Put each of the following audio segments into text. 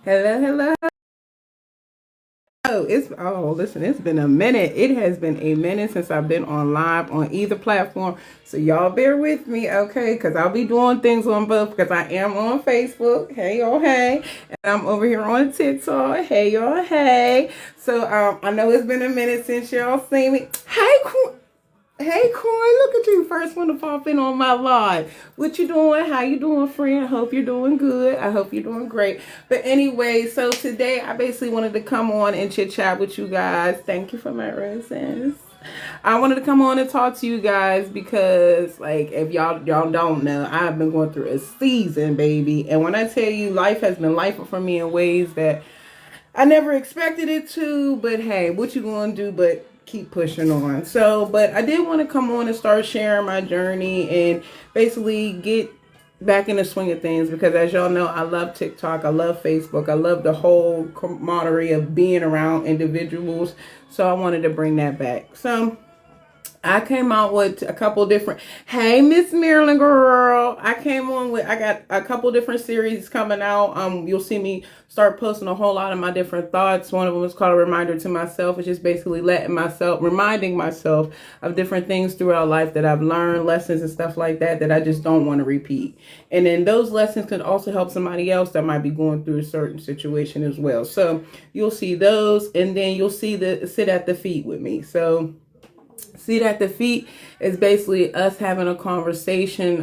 Hello, hello. Listen, it's been a minute. It has been a minute since I've been on live on either platform. So y'all bear with me, okay? Because I'll be doing things on both because I am on Facebook. Hey, y'all, hey. And I'm over here on TikTok. Hey, y'all, hey. So I know it's been a minute since y'all seen me. Hey, Coy, look at you. First one to pop in on my live. What you doing? How you doing, friend? I hope you're doing good. I hope you're doing great. But anyway, so today I basically wanted to come on and chit chat with you guys. Thank you for my roses. I wanted to come on and talk to you guys because, like, if y'all don't know, I've been going through a season, baby. And when I tell you, life has been life for me in ways that I never expected it to, but hey, what you gonna do but keep pushing on. So, but I did want to come on and start sharing my journey and basically get back in the swing of things because as y'all know, I love TikTok, I love Facebook, I love the whole camaraderie of being around individuals. So I wanted to bring that back. So I came out with a couple different. Hey, Miss Marilyn, girl. I got a couple different series coming out. You'll see me start posting a whole lot of my different thoughts. One of them is called A Reminder to Myself. It's just basically reminding myself of different things throughout life that I've learned, lessons and stuff like that I just don't want to repeat. And then those lessons can also help somebody else that might be going through a certain situation as well. So you'll see those, and then you'll see the sit at the feet with me. So Seat at the Feet is basically us having a conversation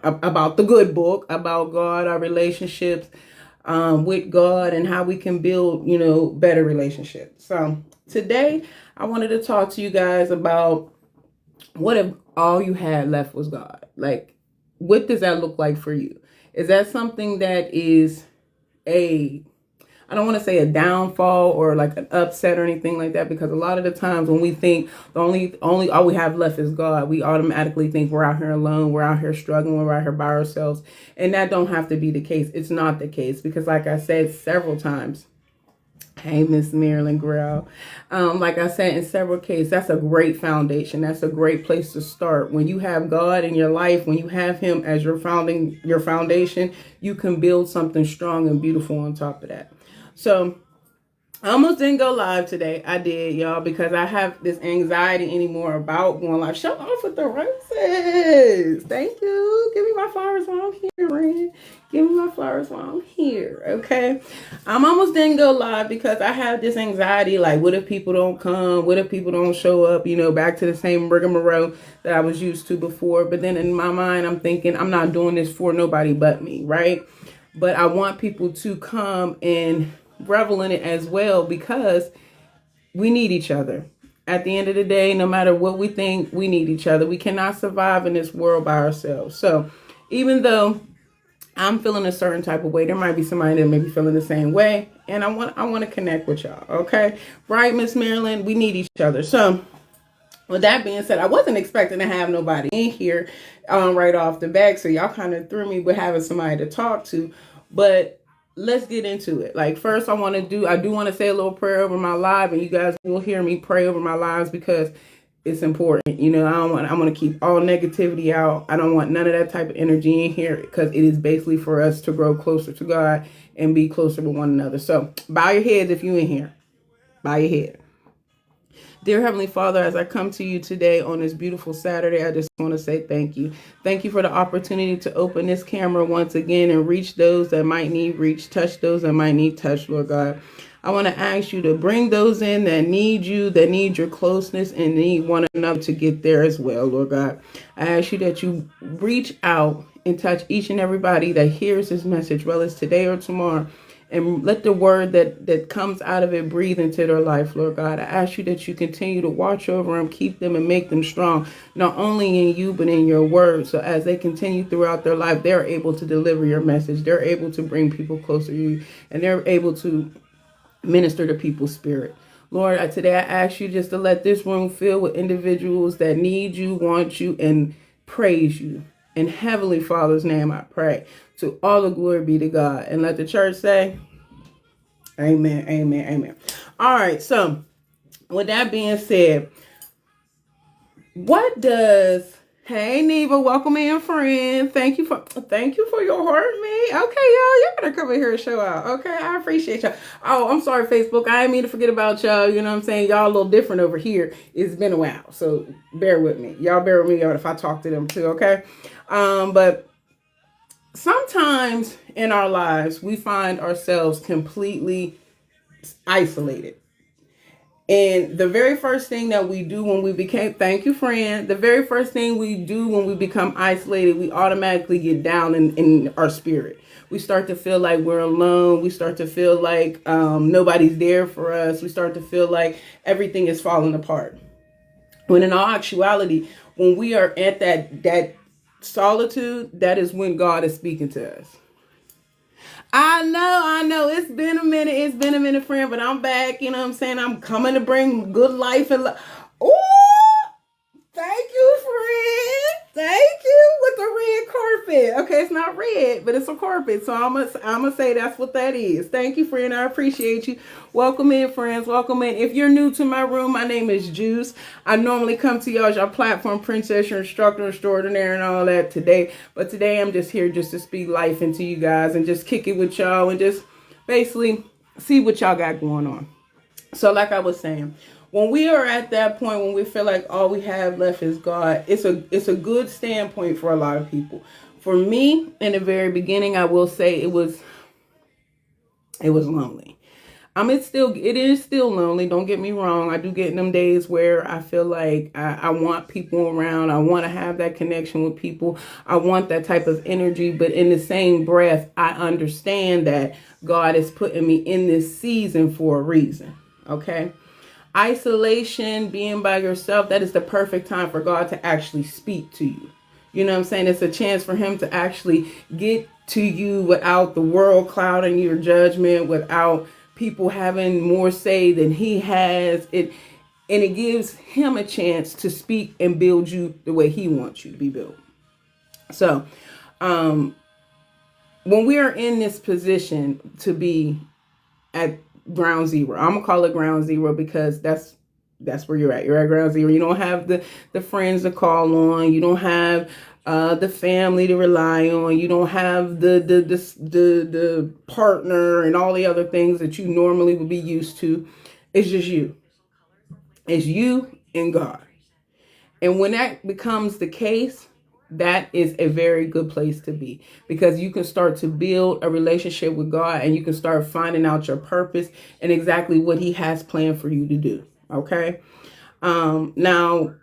about the good book, about God, our relationships with God, and how we can build, better relationships. So today, I wanted to talk to you guys about what if all you had left was God? Like, what does that look like for you? Is that something that is a I don't want to say a downfall or like an upset or anything like that, because a lot of the times when we think the only all we have left is God, we automatically think we're out here alone, we're out here struggling, we're out here by ourselves, and that don't have to be the case. It's not the case because, like I said several times, hey, Miss Marilyn Grell. Like I said in several cases, that's a great foundation. That's a great place to start. When you have God in your life, when you have Him as your foundation, you can build something strong and beautiful on top of that. So I almost didn't go live today. I did, y'all, because I have this anxiety anymore about going live. Show off with the roses. Thank you. Give me my flowers while I'm here, Ren. Give me my flowers while I'm here, okay? I'm almost didn't go live because I have this anxiety, like, what if people don't come? What if people don't show up? Back to the same rigmarole that I was used to before. But then in my mind, I'm thinking, I'm not doing this for nobody but me, right? But I want people to come and revel in it as well because we need each other. At the end of the day, no matter what we think, we need each other. We cannot survive in this world by ourselves. So even though I'm feeling a certain type of way, there might be somebody that may be feeling the same way. And I want to connect with y'all. Okay. Right, Miss Marilyn? We need each other. So with that being said, I wasn't expecting to have nobody in here right off the bat. So y'all kind of threw me with having somebody to talk to. But let's get into it. Like, first, I do want to say a little prayer over my live, and you guys will hear me pray over my lives because it's important. I want to keep all negativity out. I don't want none of that type of energy in here because it is basically for us to grow closer to God and be closer to one another. So bow your heads if you in here. Bow your head. Dear Heavenly Father, as I come to you today on this beautiful Saturday, I just want to say thank you. Thank you for the opportunity to open this camera once again and reach those that might need reach, touch those that might need touch, Lord God. I want to ask you to bring those in that need you, that need your closeness, and need one another to get there as well, Lord God. I ask you that you reach out and touch each and everybody that hears this message, whether it's today or tomorrow, and let the word that comes out of it breathe into their life, Lord God. I ask you that you continue to watch over them, keep them, and make them strong, not only in you, but in your word. So as they continue throughout their life, they're able to deliver your message. They're able to bring people closer to you, and they're able to minister to people's spirit. Lord, today I ask you just to let this room fill with individuals that need you, want you, and praise you. In Heavenly Father's name I pray. To all the glory be to God. And let the church say, amen, amen, amen. All right, so with that being said, what does Hey Neva, welcome in, friend. Thank you for your heart, man. Okay, y'all better come in here and show out. Okay, I appreciate y'all. Oh, I'm sorry, Facebook. I didn't mean to forget about y'all. You know what I'm saying? Y'all a little different over here. It's been a while, so bear with me. Y'all bear with me if I talk to them too. Okay, but sometimes in our lives we find ourselves completely isolated. And the very first thing that we do when we became, thank you, friend. The very first thing we do when we become isolated, we automatically get down in our spirit. We start to feel like we're alone. We start to feel like nobody's there for us. We start to feel like everything is falling apart. When in all actuality, when we are at that solitude, that is when God is speaking to us. I know. It's been a minute. It's been a minute, friend, but I'm back. You know what I'm saying? I'm coming to bring good life and oh, thank you, friend. Thank you with the red carpet. Okay, it's not red, but it's a carpet. So I'm gonna say that's what that is. Thank you, friend. I appreciate you. Welcome in, friends. Welcome in. If you're new to my room, my name is Juice. I normally come to y'all as your platform princess, your instructor, extraordinaire, and all that today. But today I'm just here just to speak life into you guys and just kick it with y'all and just basically see what y'all got going on. So like I was saying, when we are at that point when we feel like all we have left is God, it's a good standpoint for a lot of people. For me, in the very beginning, I will say it was lonely. It is still lonely. Don't get me wrong. I do get in them days where I feel like I want people around. I want to have that connection with people. I want that type of energy. But in the same breath, I understand that God is putting me in this season for a reason. Okay. Isolation, being by yourself, that is the perfect time for God to actually speak to you. You know what I'm saying? It's a chance for him to actually get to you without the world clouding your judgment, without people having more say than he has. And it gives him a chance to speak and build you the way he wants you to be built. So, when we are in this position to be at ground zero, I'm gonna call it ground zero because that's where you're at. You're at ground zero. You don't have the friends to call on. You don't have the family to rely on. You don't have the partner and all the other things that you normally would be used to. It's just you. It's you and God. And when that becomes the case, that is a very good place to be because you can start to build a relationship with God and you can start finding out your purpose and exactly what he has planned for you to do. Okay. Now,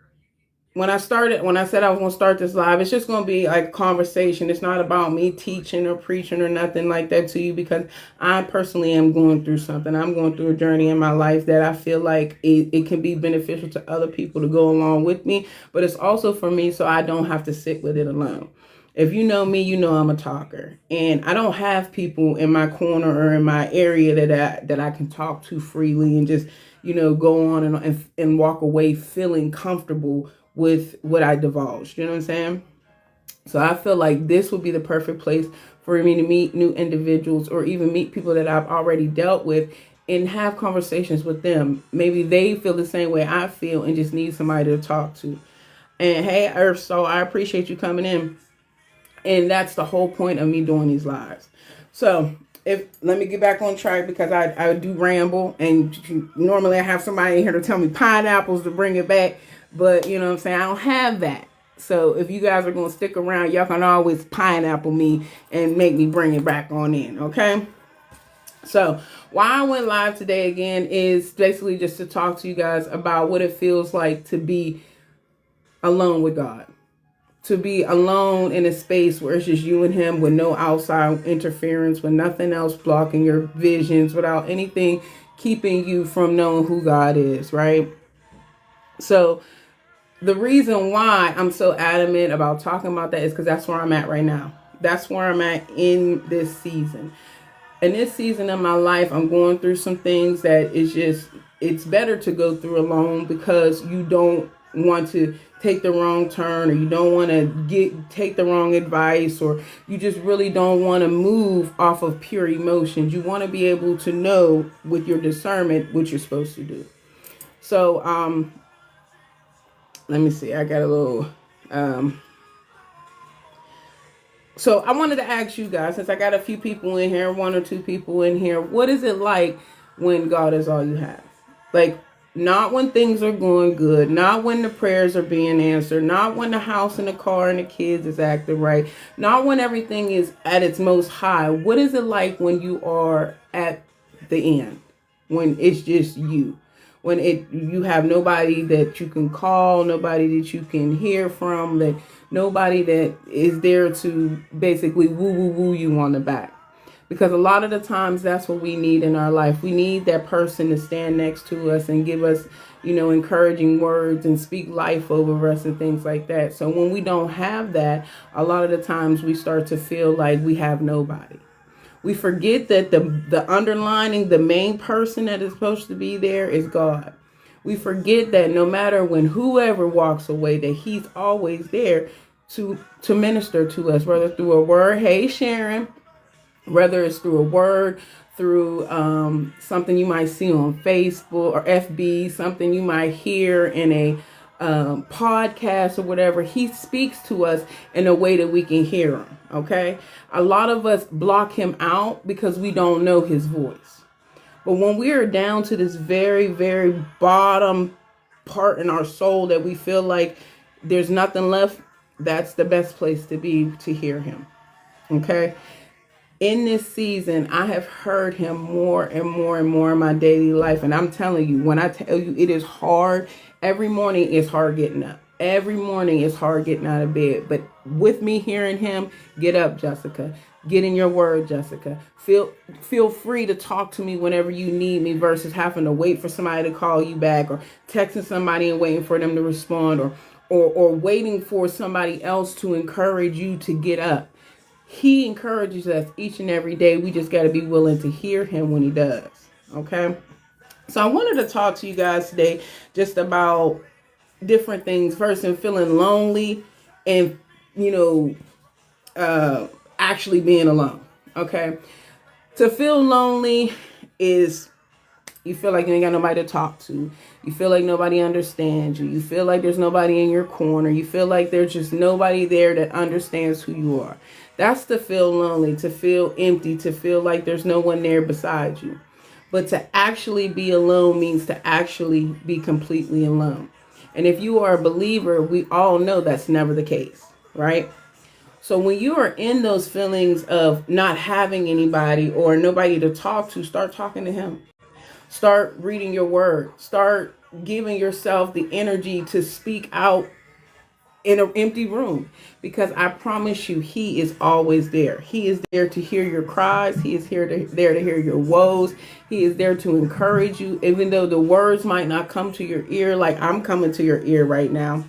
when I said I was going to start this live, it's just going to be like a conversation. It's not about me teaching or preaching or nothing like that to you because I personally am going through something. I'm going through a journey in my life that I feel like it can be beneficial to other people to go along with me, but it's also for me so I don't have to sit with it alone. If you know me, you know I'm a talker and I don't have people in my corner or in my area that I can talk to freely and just, go on and walk away feeling comfortable with what I divulged. You know what I'm saying? So I feel like this would be the perfect place for me to meet new individuals or even meet people that I've already dealt with and have conversations with them. Maybe they feel the same way I feel and just need somebody to talk to. And hey, Earth Soul, I appreciate you coming in. And that's the whole point of me doing these lives. So let me get back on track because I do ramble and normally I have somebody in here to tell me pineapples to bring it back. But you know what I'm saying? I don't have that. So if you guys are going to stick around, y'all can always pineapple me and make me bring it back on in. Okay. So why I went live today again is basically just to talk to you guys about what it feels like to be alone with God. To be alone in a space where it's just you and him with no outside interference, with nothing else blocking your visions, without anything keeping you from knowing who God is, right? So the reason why I'm so adamant about talking about that is because that's where I'm at right now. That's where I'm at in this season. In this season of my life, I'm going through some things that it's better to go through alone because you don't want to take the wrong turn or you don't want to take the wrong advice or you just really don't want to move off of pure emotions. You want to be able to know with your discernment what you're supposed to do. So, let me see. I got a little Um, so I wanted to ask you guys, since I got a few people in here, one or two people in here, what is it like when God is all you have? Like, not when things are going good, not when the prayers are being answered, not when the house and the car and the kids is acting right, not when everything is at its most high. What is it like when you are at the end? When it's just you? When you have nobody that you can call, nobody that you can hear from, that nobody that is there to basically woo woo woo you on the back. Because a lot of the times that's what we need in our life. We need that person to stand next to us and give us, encouraging words and speak life over us and things like that. So when we don't have that, a lot of the times we start to feel like we have nobody. We forget that the main person that is supposed to be there is God. We forget that no matter when whoever walks away, that he's always there to minister to us, whether through a word, hey Sharon, whether it's through a word, through something you might see on Facebook or FB, something you might hear in a podcast or whatever. He speaks to us in a way that we can hear him. Okay. A lot of us block him out because we don't know his voice. But when we are down to this very, very bottom part in our soul that we feel like there's nothing left, that's the best place to be to hear him. Okay. In this season, I have heard him more and more and more in my daily life. And I'm telling you, when I tell you it is hard, every morning it's hard getting up. Every morning it's hard getting out of bed. But with me hearing him, get up, Jessica. Get in your word, Jessica. Feel free to talk to me whenever you need me versus having to wait for somebody to call you back or texting somebody and waiting for them to respond or waiting for somebody else to encourage you to get up. He encourages us each and every day. We just got to be willing to hear him when he does. Okay. So I wanted to talk to you guys today just about different things. First, in feeling lonely and, actually being alone. Okay. To feel lonely is you feel like you ain't got nobody to talk to. You feel like nobody understands you. You feel like there's nobody in your corner. You feel like there's just nobody there that understands who you are. That's to feel lonely, to feel empty, to feel like there's no one there beside you. But to actually be alone means to actually be completely alone. And if you are a believer, we all know that's never the case, right? So when you are in those feelings of not having anybody or nobody to talk to, start talking to him. Start reading your word. Start giving yourself the energy to speak out in an empty room, because I promise you, he is always there. He is there to hear your cries. He is there to hear your woes. He is there to encourage you, even though the words might not come to your ear like I'm coming to your ear right now.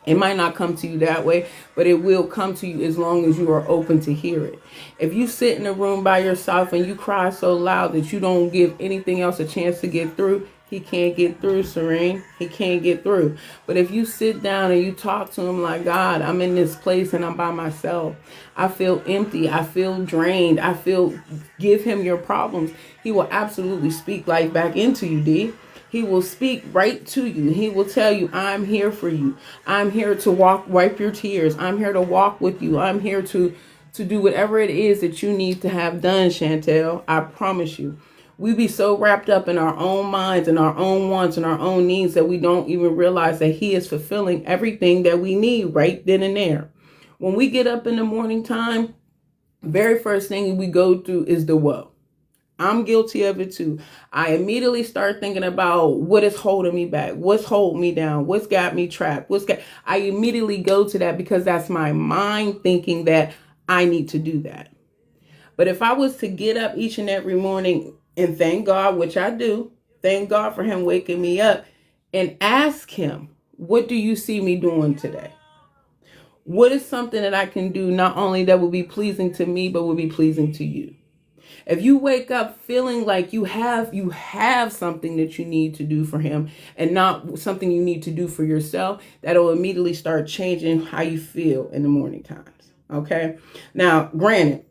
It might not come to you that way, but it will come to you as long as you are open to hear it. If you sit in a room by yourself and you cry so loud that you don't give anything else a chance to get through, he can't get through, Serene. He can't get through. But if you sit down and you talk to him like, God, I'm in this place and I'm by myself. I feel empty. I feel drained. Give him your problems. He will absolutely speak life back into you, D. He will speak right to you. He will tell you, I'm here for you. I'm here to wipe your tears. I'm here to walk with you. I'm here to do whatever it is that you need to have done, Chantel. I promise you. We be so wrapped up in our own minds and our own wants and our own needs that we don't even realize that he is fulfilling everything that we need right then and there. When we get up in the morning time, very first thing we go through is the woe. I'm guilty of it too. I immediately start thinking about what is holding me back, what's holding me down, what's got me trapped, I immediately go to that because that's my mind thinking that I need to do that. But if I was to get up each and every morning and thank God, which I do, thank God for him waking me up, and ask him, what do you see me doing today? What is something that I can do not only that will be pleasing to me, but will be pleasing to you? If you wake up feeling like you have something that you need to do for him and not something you need to do for yourself, that'll immediately start changing how you feel in the morning times. Okay. Now, granted,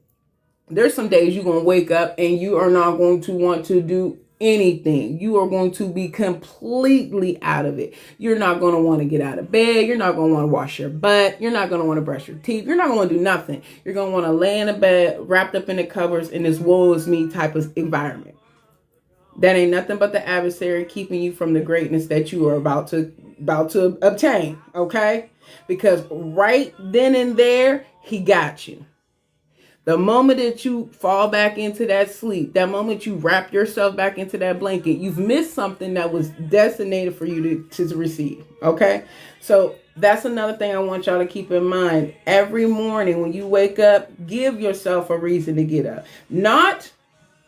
there's some days you're going to wake up and you are not going to want to do anything. You are going to be completely out of it. You're not going to want to get out of bed. You're not going to want to wash your butt. You're not going to want to brush your teeth. You're not going to do nothing. You're going to want to lay in a bed wrapped up in the covers in this woe is me type of environment. That ain't nothing but the adversary keeping you from the greatness that you are about to obtain. Okay? Because right then and there, he got you. The moment that you fall back into that sleep, that moment you wrap yourself back into that blanket, you've missed something that was designated for you to receive. Okay? So that's another thing I want y'all to keep in mind. Every morning when you wake up, give yourself a reason to get up. Not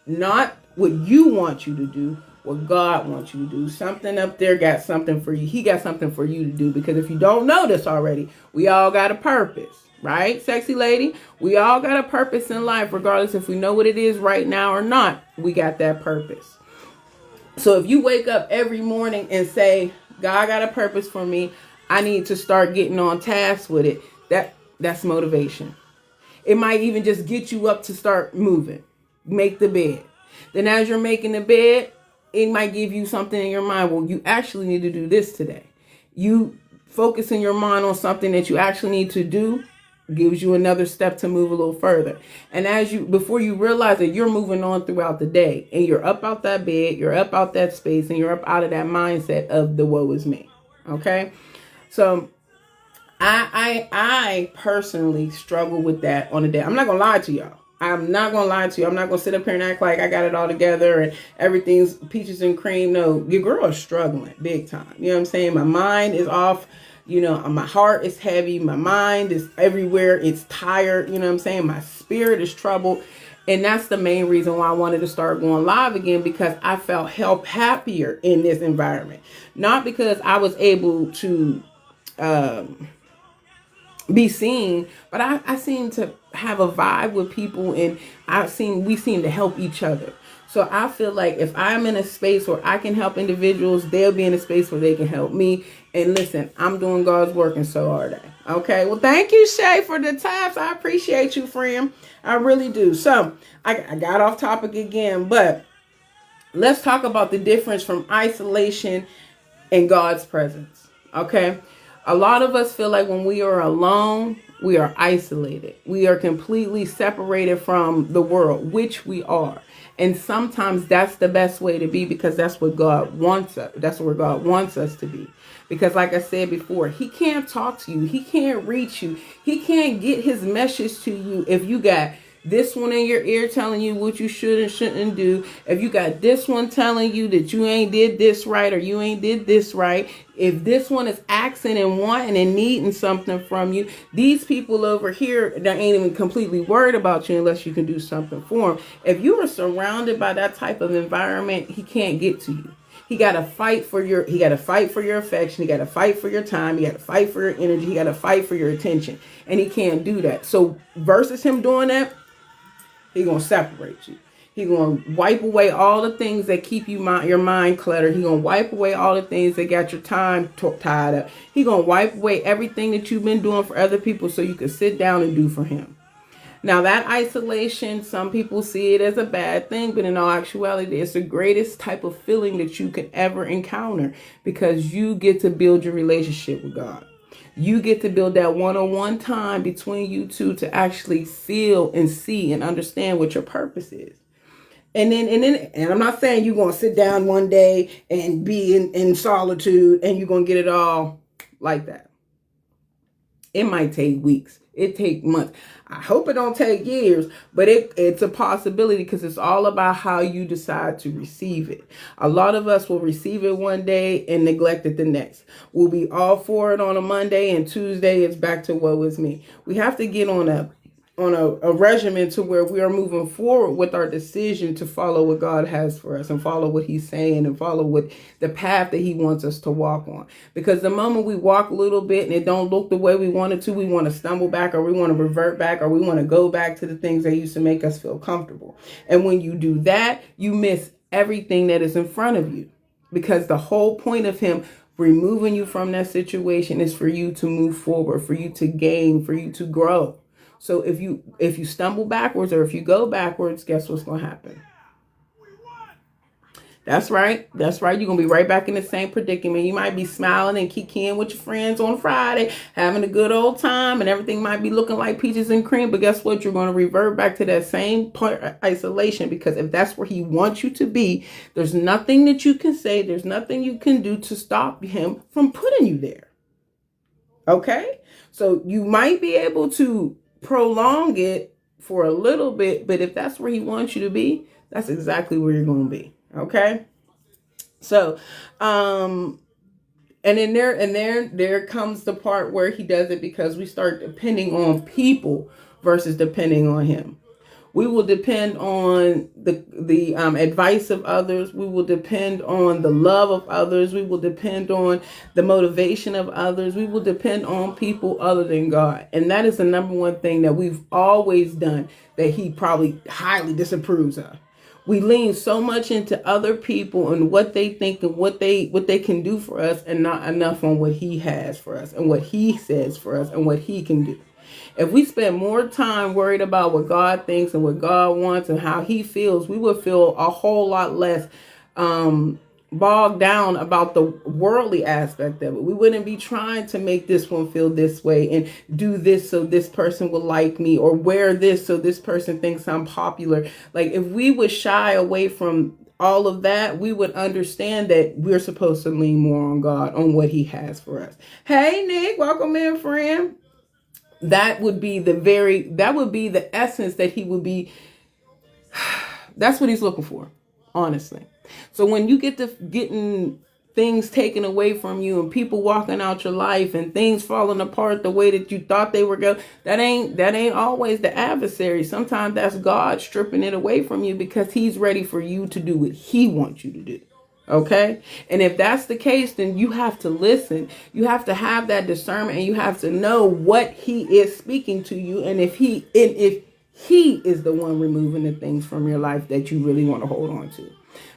what you want you to do, what God wants you to do. Something up there got something for you. He got something for you to do. Because if you don't know this already, we all got a purpose. Right, sexy lady? We all got a purpose in life, regardless if we know what it is right now or not. We got that purpose. So if you wake up every morning and say, God got a purpose for me, I need to start getting on task with it. That's motivation. It might even just get you up to start moving. Make the bed. Then as you're making the bed, it might give you something in your mind. Well, you actually need to do this today. You focusing your mind on something that you actually need to do gives you another step to move a little further. And before you realize that, you're moving on throughout the day and you're up out that bed, you're up out that space, and you're up out of that mindset of the woe is me. Okay. So I personally struggle with that on a day. I'm not going to lie to y'all. I'm not going to lie to you. I'm not going to sit up here and act like I got it all together and everything's peaches and cream. No, your girl is struggling big time. You know what I'm saying? My mind is off. You know, my heart is heavy. My mind is everywhere. It's tired. You know what I'm saying? My spirit is troubled. And that's the main reason why I wanted to start going live again, because I felt happier in this environment. Not because I was able to be seen, but I seem to have a vibe with people, and we seem to help each other. So I feel like if I'm in a space where I can help individuals, they'll be in a space where they can help me. And listen, I'm doing God's work, and so are they. Okay. Well, thank you, Shay, for the taps. I appreciate you, friend. I really do. So I got off topic again, but let's talk about the difference from isolation and God's presence. Okay. A lot of us feel like when we are alone, we are isolated. We are completely separated from the world, which we are. And sometimes that's the best way to be, because that's what God wants us. That's where God wants us to be. Because like I said before, he can't talk to you. He can't reach you. He can't get his message to you if you got this one in your ear telling you what you should and shouldn't do. If you got this one telling you that you ain't did this right or you ain't did this right. If this one is asking and wanting and needing something from you, these people over here that ain't even completely worried about you unless you can do something for them. If you are surrounded by that type of environment, he can't get to you. He got to fight for your affection. He got to fight for your time. He got to fight for your energy. He got to fight for your attention. And he can't do that. So versus him doing that, he's going to separate you. He's going to wipe away all the things that keep your mind cluttered. He's going to wipe away all the things that got your time tied up. He's going to wipe away everything that you've been doing for other people so you can sit down and do for him. Now, that isolation, some people see it as a bad thing, but in all actuality, it's the greatest type of feeling that you could ever encounter, because you get to build your relationship with God. You get to build that one-on-one time between you two to actually feel and see and understand what your purpose is. And I'm not saying you're going to sit down one day and be in solitude and you're going to get it all like that. It might take weeks. It take months. I hope it don't take years, but it's a possibility, because it's all about how you decide to receive it. A lot of us will receive it one day and neglect it the next. We'll be all for it on a Monday, and Tuesday it's back to woe is me. We have to get on a regimen to where we are moving forward with our decision to follow what God has for us and follow what he's saying and follow what the path that he wants us to walk on. Because the moment we walk a little bit and it don't look the way we wanted to, we want to stumble back, or we want to revert back, or we want to go back to the things that used to make us feel comfortable. And when you do that, you miss everything that is in front of you, because the whole point of him removing you from that situation is for you to move forward, for you to gain, for you to grow. So if you stumble backwards, or if you go backwards, guess what's going to happen? That's right. That's right. You're going to be right back in the same predicament. You might be smiling and kikiing with your friends on Friday, having a good old time, and everything might be looking like peaches and cream. But guess what? You're going to revert back to that same point of isolation, because if that's where he wants you to be, there's nothing that you can say. There's nothing you can do to stop him from putting you there. Okay? So you might be able to prolong it for a little bit, but if that's where he wants you to be, that's exactly where you're going to be. Okay. So, and then there comes the part where he does it because we start depending on people versus depending on him. We will depend on the advice of others. We will depend on the love of others. We will depend on the motivation of others. We will depend on people other than God. And that is the number one thing that we've always done that he probably highly disapproves of. We lean so much into other people and what they think and what they can do for us, and not enough on what he has for us and what he says for us and what he can do. If we spend more time worried about what God thinks and what God wants and how he feels, we would feel a whole lot less bogged down about the worldly aspect of it. We wouldn't be trying to make this one feel this way and do this so this person will like me, or wear this so this person thinks I'm popular. Like, if we would shy away from all of that, we would understand that we're supposed to lean more on God, on what he has for us. Hey, Nick, welcome in, friend. That would be the essence that he would be. That's what he's looking for, honestly. So when you get to getting things taken away from you and people walking out your life and things falling apart the way that you thought they were going, that ain't always the adversary. Sometimes that's God stripping it away from you because he's ready for you to do what he wants you to do. Okay. And if that's the case, then you have to listen. You have to have that discernment, and you have to know what he is speaking to you. And if he is the one removing the things from your life that you really want to hold on to.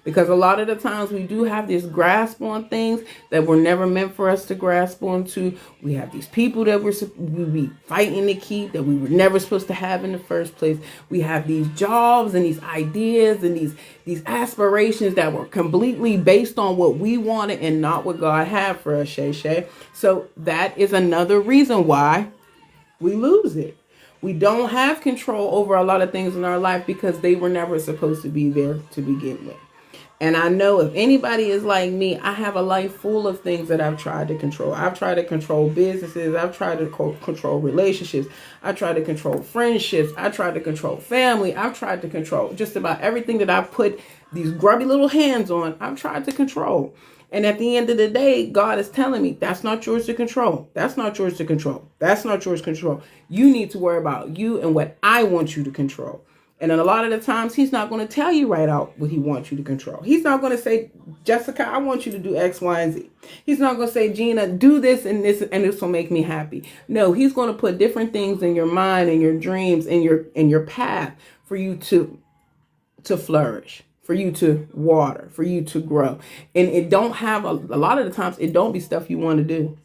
Because a lot of the times we do have this grasp on things that were never meant for us to grasp onto. We have these people that we be fighting to keep that we were never supposed to have in the first place. We have these jobs and these ideas and these aspirations that were completely based on what we wanted and not what God had for us, Shay. So that is another reason why we lose it. We don't have control over a lot of things in our life because they were never supposed to be there to begin with. And I know if anybody is like me, I have a life full of things that I've tried to control. I've tried to control businesses. I've tried to control relationships. I tried to control friendships. I tried to control family. I've tried to control just about everything that I've put these grubby little hands on. I've tried to control. And at the end of the day, God is telling me, that's not yours to control. That's not yours to control. That's not yours to control. You need to worry about you and what I want you to control. And then a lot of the times, he's not going to tell you right out what he wants you to control. He's not going to say, Jessica, I want you to do X, Y, and Z. He's not going to say, Gina, do this, and this will make me happy. No, he's going to put different things in your mind and your dreams and your path for you to flourish, for you to water, for you to grow. And it don't have a lot of the times, it don't be stuff you want to do.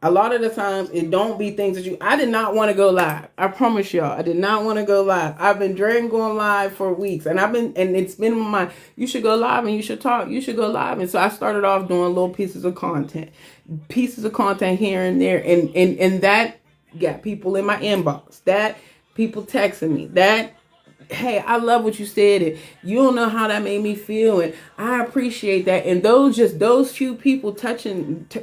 A lot of the times, it don't be things that I did not want to go live. I promise y'all, I did not want to go live. I've been dreading going live for weeks, and it's been in my mind, you should go live and you should talk. You should go live. And so I started off doing little pieces of content here and there. And that got people in my inbox, that people texting me, that, hey, I love what you said, and you don't know how that made me feel, and I appreciate that. And those few people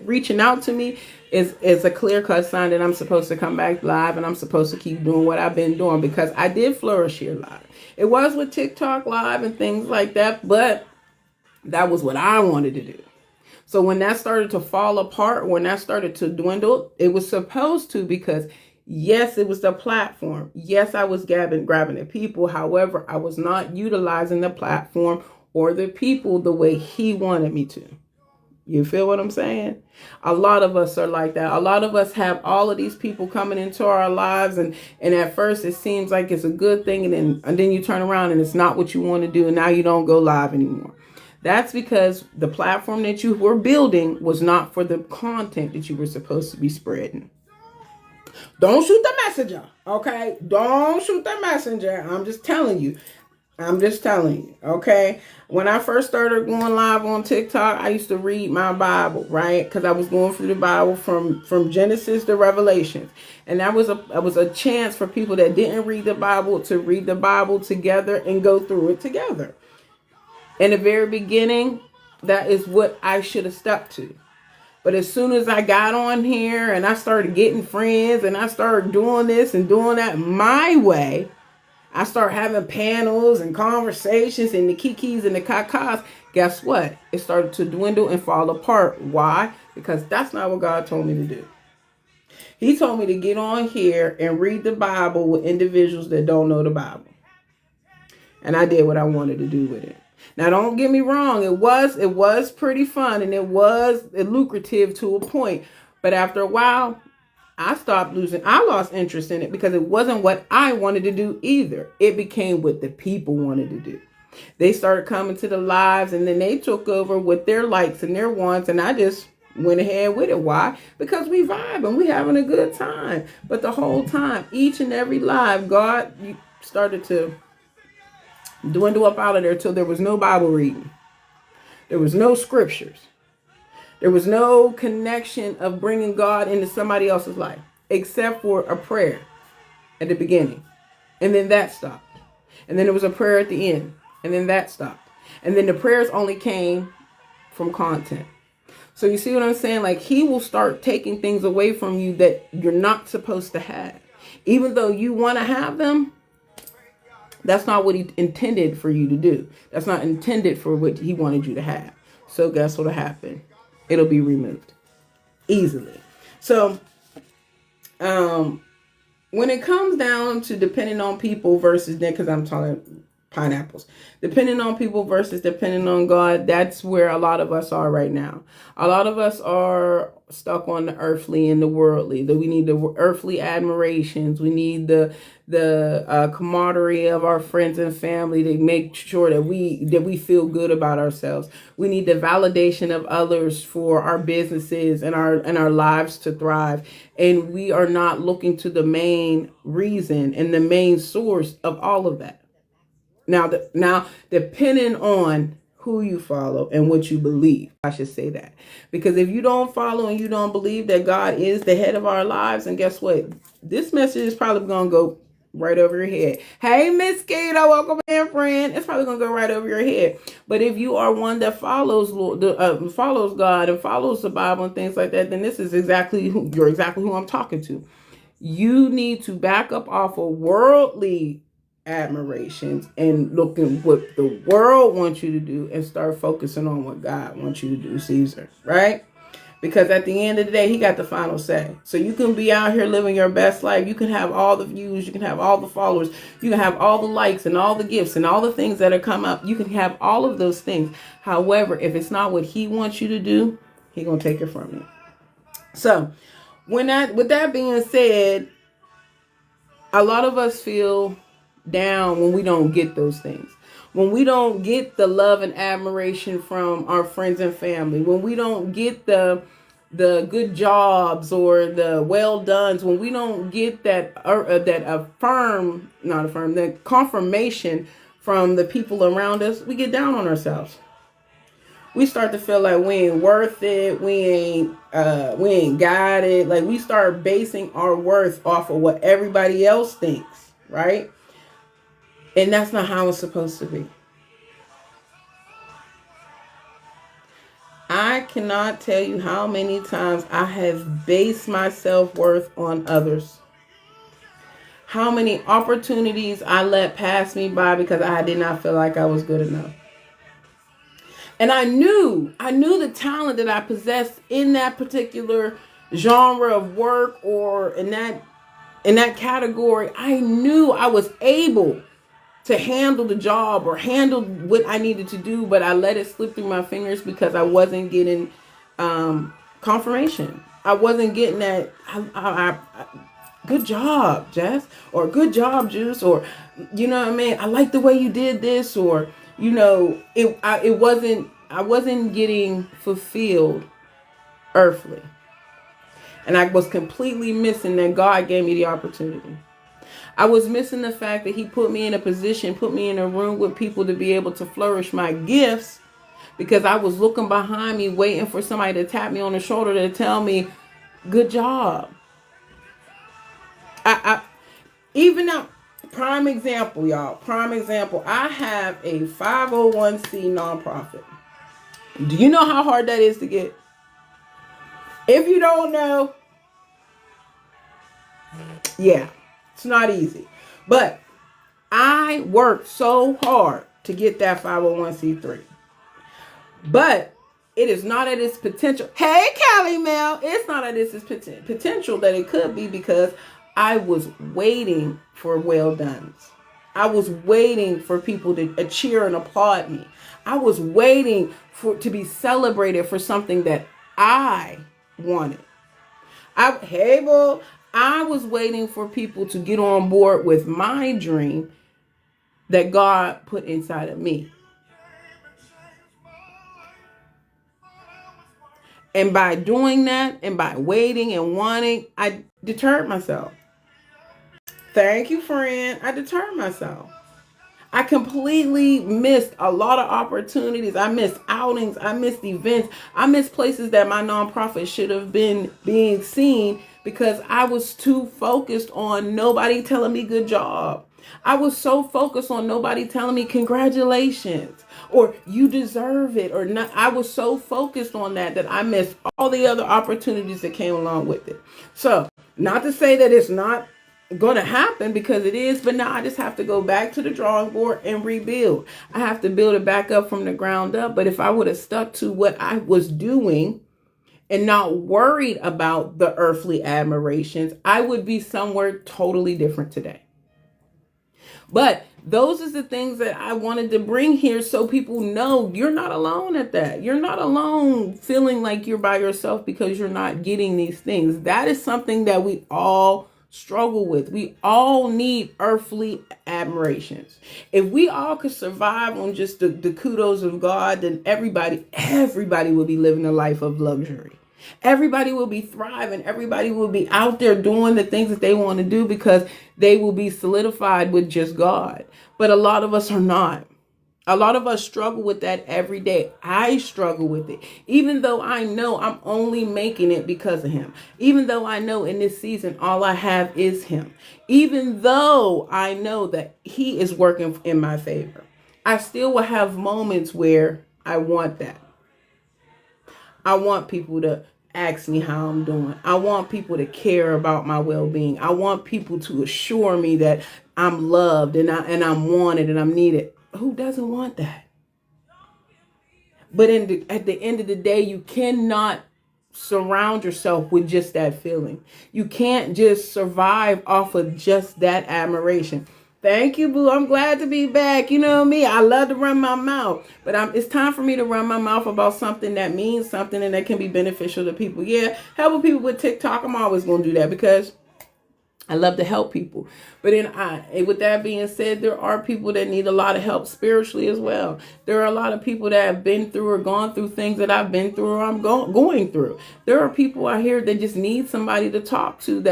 reaching out to me is a clear-cut sign that I'm supposed to come back live, and I'm supposed to keep doing what I've been doing, because I did flourish here live. It was with TikTok live and things like that, but that was what I wanted to do. So when that started to fall apart, when that started to dwindle, it was supposed to, because yes, it was the platform. Yes, I was grabbing the people. However, I was not utilizing the platform or the people the way he wanted me to. You feel what I'm saying? A lot of us are like that. A lot of us have all of these people coming into our lives, and at first it seems like it's a good thing, and then you turn around and it's not what you want to do, and now you don't go live anymore. That's because the platform that you were building was not for the content that you were supposed to be spreading. Don't shoot the messenger, okay? Don't shoot the messenger. I'm just telling you. I'm just telling you, okay? When I first started going live on TikTok, I used to read my Bible, right? Because I was going through the Bible from Genesis to Revelation. And that was a chance for people that didn't read the Bible to read the Bible together and go through it together. In the very beginning, that is what I should have stuck to. But as soon as I got on here and I started getting friends and I started doing this and doing that my way, I start having panels and conversations and the kikis and the kakas. Guess what? It started to dwindle and fall apart. Why? Because that's not what God told me to do. He told me to get on here and read the Bible with individuals that don't know the Bible. And I did what I wanted to do with it. Now, don't get me wrong. It was pretty fun and it was lucrative to a point. But after a while, I lost interest in it because it wasn't what I wanted to do either. It became what the people wanted to do. They started coming to the lives and then they took over with their likes and their wants. And I just went ahead with it. Why? Because we vibe and we having a good time. But the whole time, each and every live, God started to dwindle up out of there till there was no Bible reading. There was no scriptures. There was no connection of bringing God into somebody else's life, except for a prayer at the beginning. And then that stopped. And then there was a prayer at the end. And then that stopped. And then the prayers only came from content. So you see what I'm saying? Like, he will start taking things away from you that you're not supposed to have. Even though you want to have them, that's not what he intended for you to do. That's not intended for what he wanted you to have. So guess what'll happen? It'll be removed easily. So when it comes down to depending on people versus, because I'm talking pineapples, depending on people versus depending on God, that's where a lot of us are right now. A lot of us are stuck on the earthly and the worldly, that we need the earthly admirations. We need the camaraderie of our friends and family to make sure that we feel good about ourselves. We need the validation of others for our businesses and our lives to thrive. And we are not looking to the main reason and the main source of all of that. Now, depending on who you follow and what you believe, I should say that. Because if you don't follow and you don't believe that God is the head of our lives, and guess what? This message is probably going to go right over your head. Hey, Miss Keto, welcome in, friend. It's probably going to go right over your head. But if you are one that follows follows God and follows the Bible and things like that, then this is exactly who I'm talking to. You need to back up off of worldly admirations and looking what the world wants you to do and start focusing on what God wants you to do, Caesar, right? Because at the end of the day, he got the final say. So you can be out here living your best life. You can have all the views. You can have all the followers. You can have all the likes and all the gifts and all the things that have come up. You can have all of those things. However, if it's not what he wants you to do, he's going to take it from you. So with that being said, a lot of us feel down when we don't get those things. When we don't get the love and admiration from our friends and family, when we don't get the good jobs or the well dones, when we don't get that confirmation from the people around us, we get down on ourselves. We start to feel like we ain't worth it. We ain't got it. Like, we start basing our worth off of what everybody else thinks, right? And that's not how it's supposed to be. I cannot tell you how many times I have based my self-worth on others. How many opportunities I let pass me by because I did not feel like I was good enough. And I knew the talent that I possessed in that particular genre of work or in that category. I knew I was able to handle the job or handle what I needed to do, but I let it slip through my fingers because I wasn't getting confirmation. I wasn't getting that good job, Jess, or good job, Juice, or you know what I mean? I like the way you did this, or I wasn't getting fulfilled earthly. And I was completely missing that God gave me the opportunity. I was missing the fact that he put me in a position, put me in a room with people to be able to flourish my gifts, because I was looking behind me, waiting for somebody to tap me on the shoulder to tell me, good job. I even now, prime example, y'all, prime example. I have a 501c nonprofit. Do you know how hard that is to get? If you don't know, yeah, it's not easy. But I worked so hard to get that 501c3. But it is not at its potential. Hey, Callie Mel, it's not at its potential that it could be, because I was waiting for well dones. I was waiting for people to cheer and applaud me. I was waiting to be celebrated for something that I wanted. I was waiting for people to get on board with my dream that God put inside of me. And by doing that, and by waiting and wanting, I deterred myself. Thank you, friend. I deterred myself. I completely missed a lot of opportunities. I missed outings. I missed events. I missed places that my nonprofit should have been being seen, because I was too focused on nobody telling me good job. I was so focused on nobody telling me congratulations or you deserve it or not. I was so focused on that I missed all the other opportunities that came along with it. So, not to say that it's not going to happen, because it is, but now I just have to go back to the drawing board and rebuild. I have to build it back up from the ground up. But if I would have stuck to what I was doing and not worried about the earthly admirations, I would be somewhere totally different today. But those are the things that I wanted to bring here, so people know you're not alone at that. You're not alone feeling like you're by yourself because you're not getting these things. That is something that we all struggle with. We all need earthly admirations. If we all could survive on just the kudos of God, then everybody will be living a life of luxury. Everybody will be thriving. Everybody will be out there doing the things that they want to do, because they will be solidified with just God. But a lot of us are not. A lot of us struggle with that every day. I struggle with it. Even though I know I'm only making it because of him. Even though I know in this season, all I have is him. Even though I know that he is working in my favor, I still will have moments where I want that. I want people to ask me how I'm doing. I want people to care about my well-being. I want people to assure me that I'm loved and I'm wanted and I'm needed. Who doesn't want that? But at the end of the day, you cannot surround yourself with just that feeling. You can't just survive off of just that admiration. Thank you, boo. I'm glad to be back. You know me. I love to run my mouth. But it's time for me to run my mouth about something that means something and that can be beneficial to people. Yeah, helping people with TikTok. I'm always going to do that because I love to help people. But with that being said, there are people that need a lot of help spiritually as well. There are a lot of people that have been through or gone through things that I've been through or I'm going through. There are people out here that just need somebody to talk to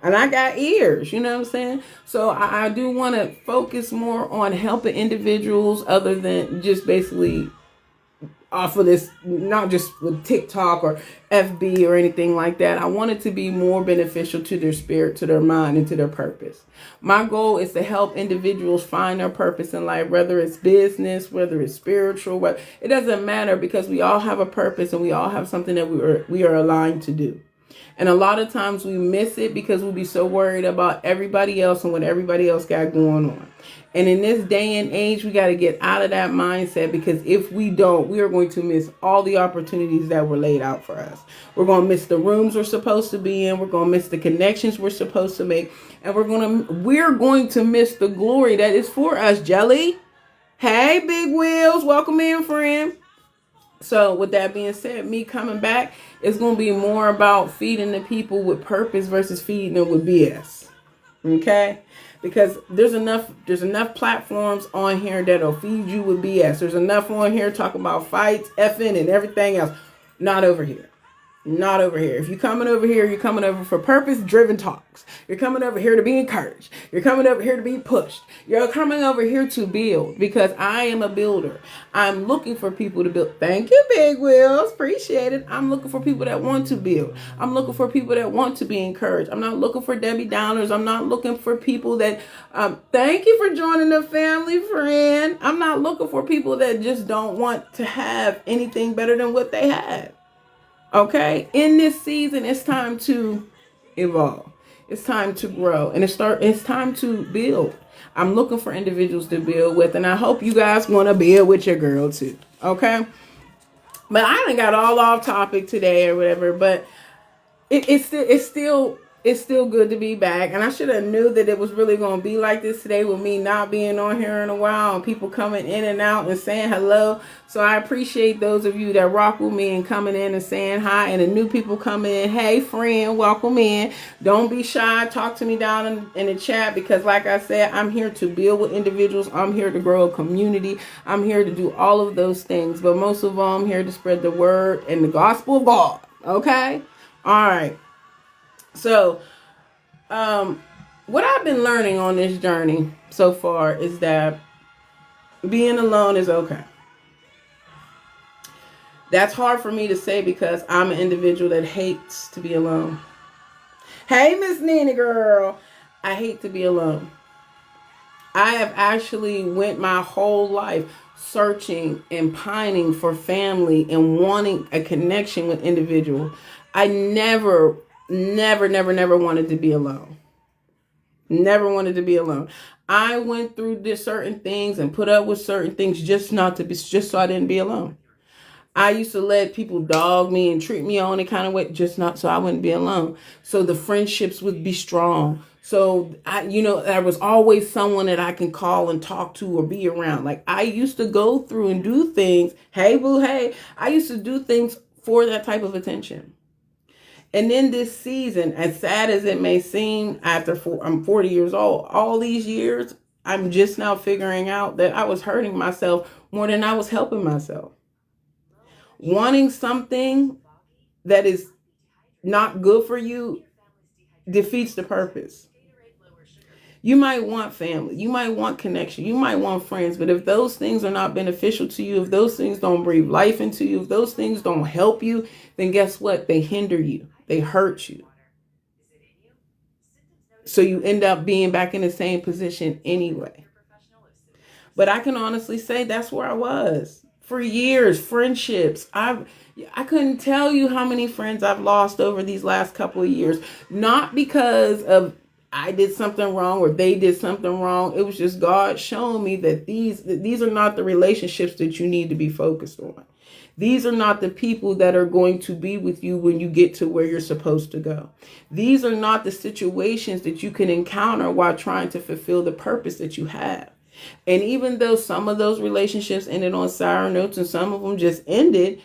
and I got ears, you know what I'm saying? So I do want to focus more on helping individuals other than just basically off of this, not just with TikTok or FB or anything like that. I want it to be more beneficial to their spirit, to their mind, and to their purpose. My goal is to help individuals find their purpose in life, whether it's business, whether it's spiritual, it doesn't matter, because we all have a purpose and we all have something that we are aligned to do. And a lot of times we miss it because we'll be so worried about everybody else and what everybody else got going on. And in this day and age, we got to get out of that mindset, because if we don't, we are going to miss all the opportunities that were laid out for us. We're going to miss the rooms we're supposed to be in. We're going to miss the connections we're supposed to make. And we're going to miss the glory that is for us, Jelly. Hey, Big Wheels. Welcome in, friend. So with that being said, me coming back is going to be more about feeding the people with purpose versus feeding them with BS. Okay? Because there's enough platforms on here that'll feed you with BS. There's enough on here talking about fights, effing, and everything else. Not over here. Not over here. If you're coming over here, you're coming over for purpose-driven talks. You're coming over here to be encouraged. You're coming over here to be pushed. You're coming over here to build, because I am a builder. I'm looking for people to build. Thank you, Big Wheels. Appreciate it. I'm looking for people that want to build. I'm looking for people that want to be encouraged. I'm not looking for Debbie Downers. I'm not looking for people that, thank you for joining the family, friend. I'm not looking for people that just don't want to have anything better than what they have. Okay, in this season, it's time to evolve. It's time to grow, and it's time to build. I'm looking for individuals to build with, and I hope you guys want to build with your girl too. Okay, but I done got all off topic today or whatever. But it's still good to be back, and I should have knew that it was really going to be like this today with me not being on here in a while and people coming in and out and saying hello. So I appreciate those of you that rock with me and coming in and saying hi, and the new people coming in. Hey, friend, welcome in. Don't be shy. Talk to me down in the chat, because like I said, I'm here to build with individuals. I'm here to grow a community. I'm here to do all of those things, but most of all, I'm here to spread the word and the gospel of God. Okay? All right. So, what I've been learning on this journey so far is that being alone is okay. That's hard for me to say because I'm an individual that hates to be alone. Hey, Miss Nina girl, I hate to be alone. I have actually went my whole life searching and pining for family and wanting a connection with individuals. I never wanted to be alone. Never wanted to be alone. I went through certain things and put up with certain things just so I didn't be alone. I used to let people dog me and treat me on any kind of way, just not so I wouldn't be alone. So the friendships would be strong. So there was always someone that I can call and talk to or be around. Like I used to go through and do things. Hey, boo, hey. I used to do things for that type of attention. And in this season, as sad as it may seem, I'm 40 years old, all these years, I'm just now figuring out that I was hurting myself more than I was helping myself. Wanting something that is not good for you defeats the purpose. You might want family, you might want connection, you might want friends, but if those things are not beneficial to you, if those things don't breathe life into you, if those things don't help you, then guess what? They hinder you. They hurt you. So you end up being back in the same position anyway. But I can honestly say that's where I was for years. Friendships. I couldn't tell you how many friends I've lost over these last couple of years. Not because of I did something wrong or they did something wrong. It was just God showing me that these are not the relationships that you need to be focused on. These are not the people that are going to be with you when you get to where you're supposed to go. These are not the situations that you can encounter while trying to fulfill the purpose that you have. And even though some of those relationships ended on sour notes and some of them just ended,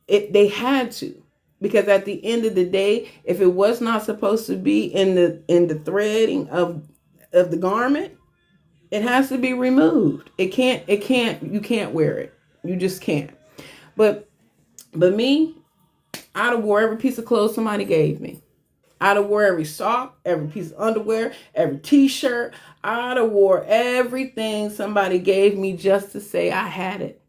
they had to. Because at the end of the day, if it was not supposed to be in the threading of the garment, it has to be removed. You can't wear it. You just can't. But me, I'd have wore every piece of clothes somebody gave me. I'd have wore every sock, every piece of underwear, every t-shirt. I'd have wore everything somebody gave me just to say I had it.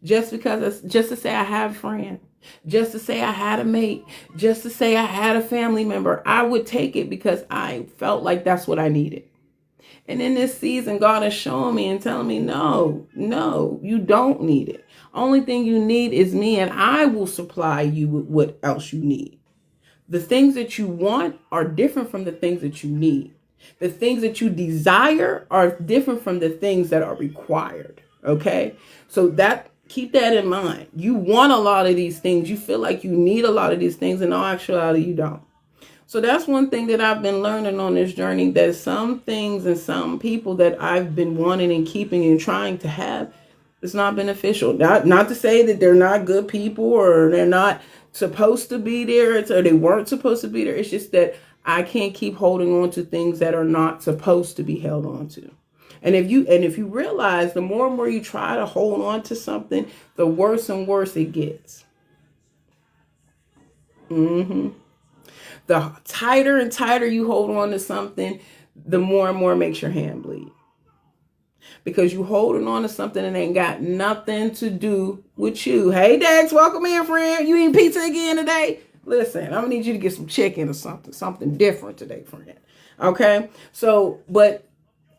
Just to say I had a friend. Just to say I had a mate. Just to say I had a family member. I would take it because I felt like that's what I needed. And in this season, God is showing me and telling me, no, you don't need it. Only thing you need is me, and I will supply you with what else you need. The things that you want are different from the things that you need. The things that you desire are different from the things that are required. Okay? So keep that in mind. You want a lot of these things. You feel like you need a lot of these things. In all actuality, you don't. So that's one thing that I've been learning on this journey, that some things and some people that I've been wanting and keeping and trying to have, it's not beneficial. Not to say that they're not good people or they're not supposed to be there or they weren't supposed to be there. It's just that I can't keep holding on to things that are not supposed to be held on to. And if you realize the more and more you try to hold on to something, the worse and worse it gets. Mm-hmm. The tighter and tighter you hold on to something, the more and more it makes your hand bleed. Because you holding on to something that ain't got nothing to do with you. Hey, Dex, welcome in, friend. You eating pizza again today? Listen, I'm gonna need you to get some chicken or something different today, friend. Okay? So, but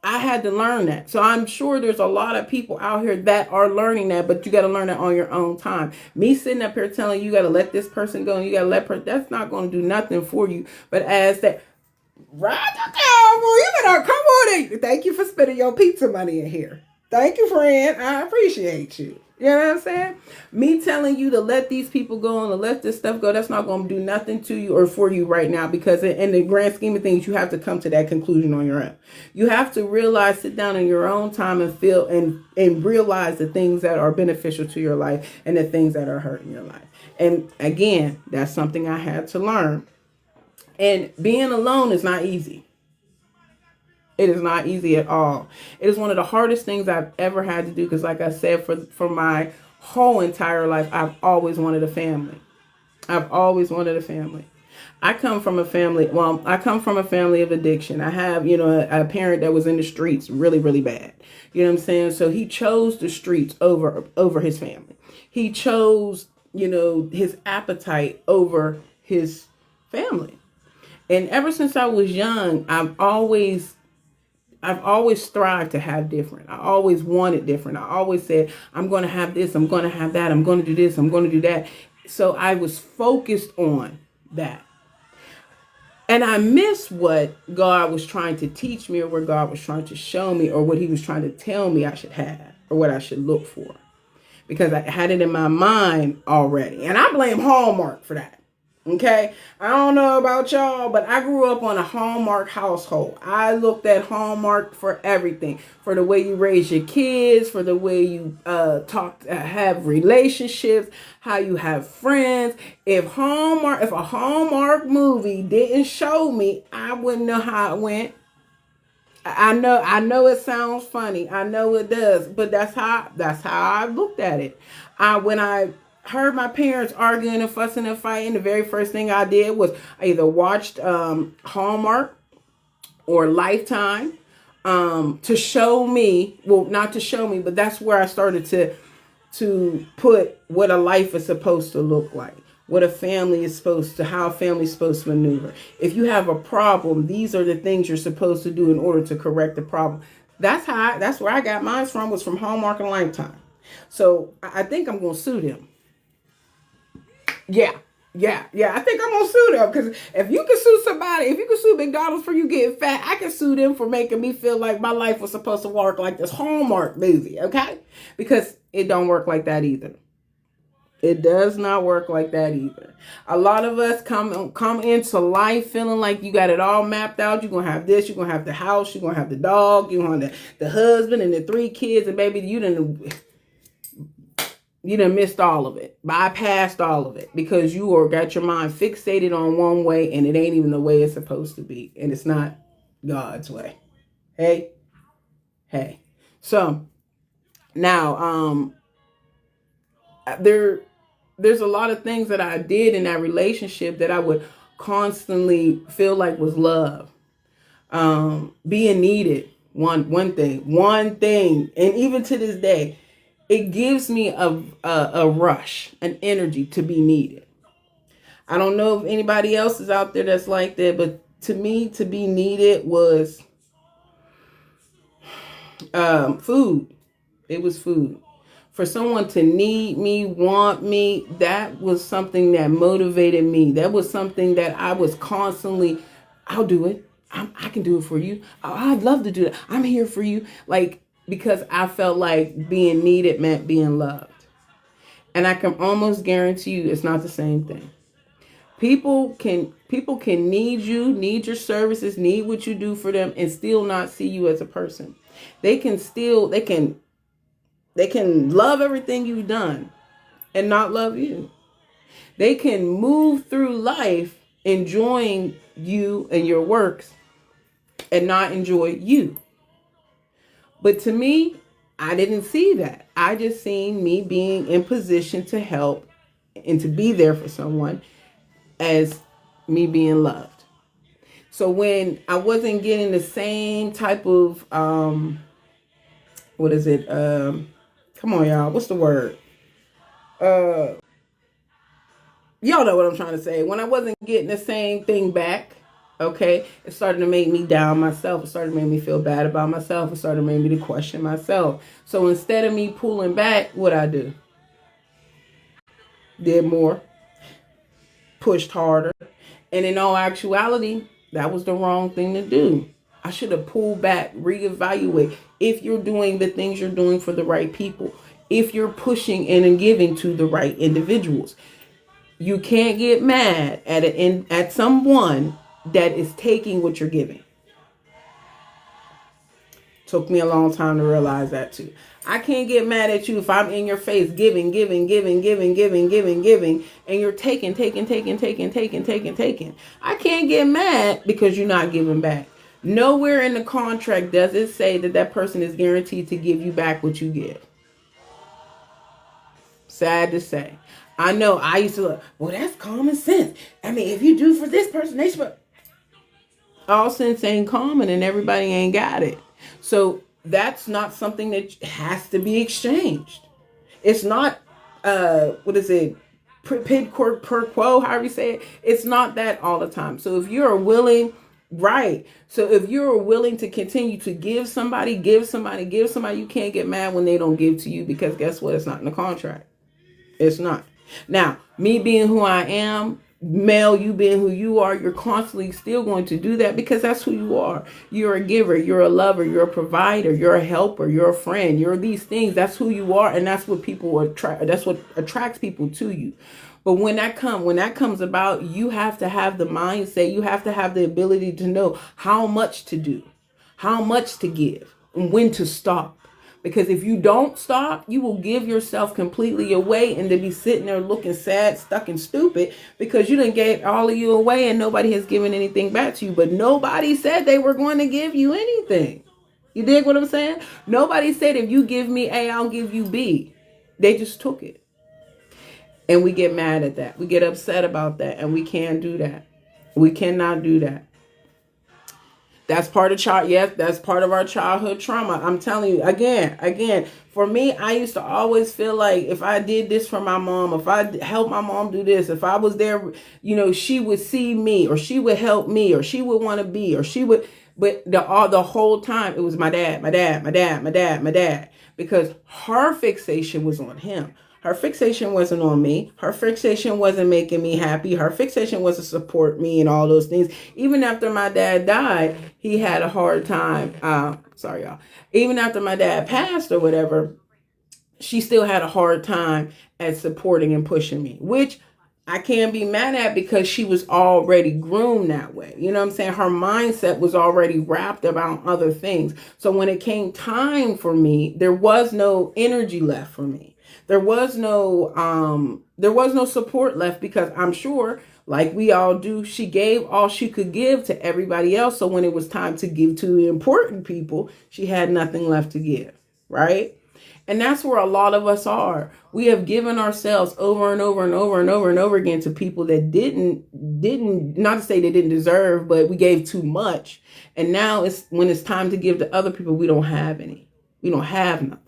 I had to learn that. So I'm sure there's a lot of people out here that are learning that, but you got to learn it on your own time. Me sitting up here telling you got to let this person go and you got to that's not going to do nothing for you. But as that, ride the cowboy, you better come on in. Thank you for spending your pizza money in here. Thank you, friend. I appreciate you. You know what I'm saying? Me telling you to let these people go and to let this stuff go, that's not going to do nothing to you or for you right now, because in the grand scheme of things, you have to come to that conclusion on your own. You have to realize, sit down in your own time and feel and realize the things that are beneficial to your life and the things that are hurting your life. And again, that's something I had to learn. And being alone is not easy. It is not easy at all. It is one of the hardest things I've ever had to do because, like I said, for my whole entire life, I've always wanted a family. I've always wanted a family. I come from a family of addiction. I have, a parent that was in the streets really, really bad. You know what I'm saying? So he chose the streets over his family. He chose, his appetite over his family. And ever since I was young, I've always strived to have different. I always wanted different. I always said, I'm going to have this, I'm going to have that, I'm going to do this, I'm going to do that. So I was focused on that. And I missed what God was trying to teach me or what God was trying to show me or what he was trying to tell me I should have or what I should look for. Because I had it in my mind already. And I blame Hallmark for that. Okay, I don't know about y'all, but I grew up on a Hallmark household. I looked at Hallmark for everything, for the way you raise your kids, for the way you have relationships, how you have friends. If a Hallmark movie didn't show me, I wouldn't know how it went. I know it sounds funny. I know it does, but that's how I looked at it. When I heard my parents arguing and fussing and fighting, the very first thing I did was I either watched Hallmark or Lifetime to show me, well, not to show me, but that's where I started to put what a life is supposed to look like, what a family is how a family is supposed to maneuver. If you have a problem, these are the things you're supposed to do in order to correct the problem. That's where I got mine from, was from Hallmark and Lifetime. So I think I'm going to sue them. Yeah. I think I'm gonna sue them, because if you can sue McDonald's for you getting fat, I can sue them for making me feel like my life was supposed to work like this Hallmark movie, okay? Because it don't work like that either. It does not work like that either. A lot of us come into life feeling like you got it all mapped out. You're gonna have this, you're gonna have the house, you're gonna have the dog, you're gonna have the husband and the 3 kids, and baby, you done missed all of it, bypassed all of it, because you got your mind fixated on one way and it ain't even the way it's supposed to be. And it's not God's way. Hey. So now, there's a lot of things that I did in that relationship that I would constantly feel like was love. Being needed. One thing. And even to this day, it gives me a rush, an energy to be needed. I don't know if anybody else is out there that's like that, but to me, to be needed was food. It was food. For someone to need me, want me, that was something that motivated me. That was something that I was constantly, I'll do it. I can do it for you. I'd love to do that. I'm here for you. Because I felt like being needed meant being loved. And I can almost guarantee you it's not the same thing. People can need you, need your services, need what you do for them, and still not see you as a person. They can love everything you've done and not love you. They can move through life enjoying you and your works and not enjoy you. But to me, I didn't see that. I just seen me being in position to help and to be there for someone as me being loved. So when I wasn't getting the same type of what is it? Come on, y'all. What's the word? Y'all know what I'm trying to say. When I wasn't getting the same thing back, okay, it started to make me down myself. It started to make me feel bad about myself. It started to make me to question myself. So instead of me pulling back, what I do? Did more, pushed harder. And in all actuality, that was the wrong thing to do. I should have pulled back, reevaluate. If you're doing the things you're doing for the right people, if you're pushing and giving to the right individuals, you can't get mad at someone that is taking what you're giving. Took me a long time to realize that too. I can't get mad at you if I'm in your face giving, and you're taking. I can't get mad because you're not giving back. Nowhere in the contract does it say that person is guaranteed to give you back what you give. Sad to say. I know I used to, well, that's common sense. I mean, if you do for this person, they should. All sense ain't common and everybody ain't got it. So that's not something that has to be exchanged. It's not, what is it? Quid per quo, however you say it. It's not that all the time. So if you're willing, right. So if you're willing to continue to give somebody, you can't get mad when they don't give to you, because guess what? It's not in the contract. It's not. Now, me being who I am, Mel, you being who you are, you're constantly still going to do that because that's who you are. You're a giver, you're a lover, you're a provider, you're a helper, you're a friend, you're these things. That's who you are, and that's what people attract. That's what attracts people to you. But when that comes about, you have to have the mindset, you have to have the ability to know how much to do, how much to give, and when to stop. Because if you don't stop, you will give yourself completely away and then be sitting there looking sad, stuck, and stupid because you didn't get all of you away and nobody has given anything back to you. But nobody said they were going to give you anything. You dig what I'm saying? Nobody said if you give me A, I'll give you B. They just took it. And we get mad at that. We get upset about that. And we can't do that. We cannot do that. That's part of that's part of our childhood trauma. I'm telling you, again, for me, I used to always feel like if I did this for my mom, if I helped my mom do this, if I was there, she would see me, or she would help me, or she would want to be, or she would. But the whole time it was my dad, because her fixation was on him. Her fixation wasn't on me. Her fixation wasn't making me happy. Her fixation was to support me and all those things. Even after my dad died, he had a hard time. Sorry, y'all. Even after my dad passed or whatever, she still had a hard time at supporting and pushing me, which I can't be mad at because she was already groomed that way. You know what I'm saying? Her mindset was already wrapped around other things. So when it came time for me, there was no energy left for me. There was no support left because I'm sure, like we all do, she gave all she could give to everybody else. So when it was time to give to the important people, she had nothing left to give, right? And that's where a lot of us are. We have given ourselves over and over and over and over and over again to people that didn't, not to say they didn't deserve, but we gave too much. And now when it's time to give to other people, we don't have any. We don't have nothing.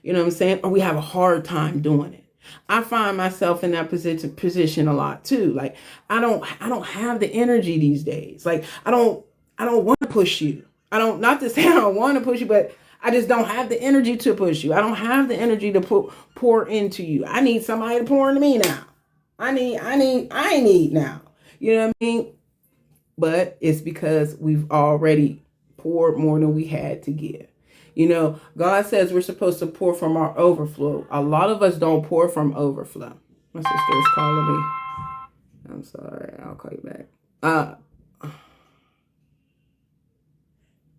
You know what I'm saying? Or we have a hard time doing it. I find myself in that position a lot too. Like I don't have the energy these days. Like I don't want to push you. Not to say I don't want to push you, but I just don't have the energy to push you. I don't have the energy to pour into you. I need somebody to pour into me now. I need now. You know what I mean? But it's because we've already poured more than we had to give. God says we're supposed to pour from our overflow. A lot of us don't pour from overflow. My sister is calling me. I'm sorry. I'll call you back.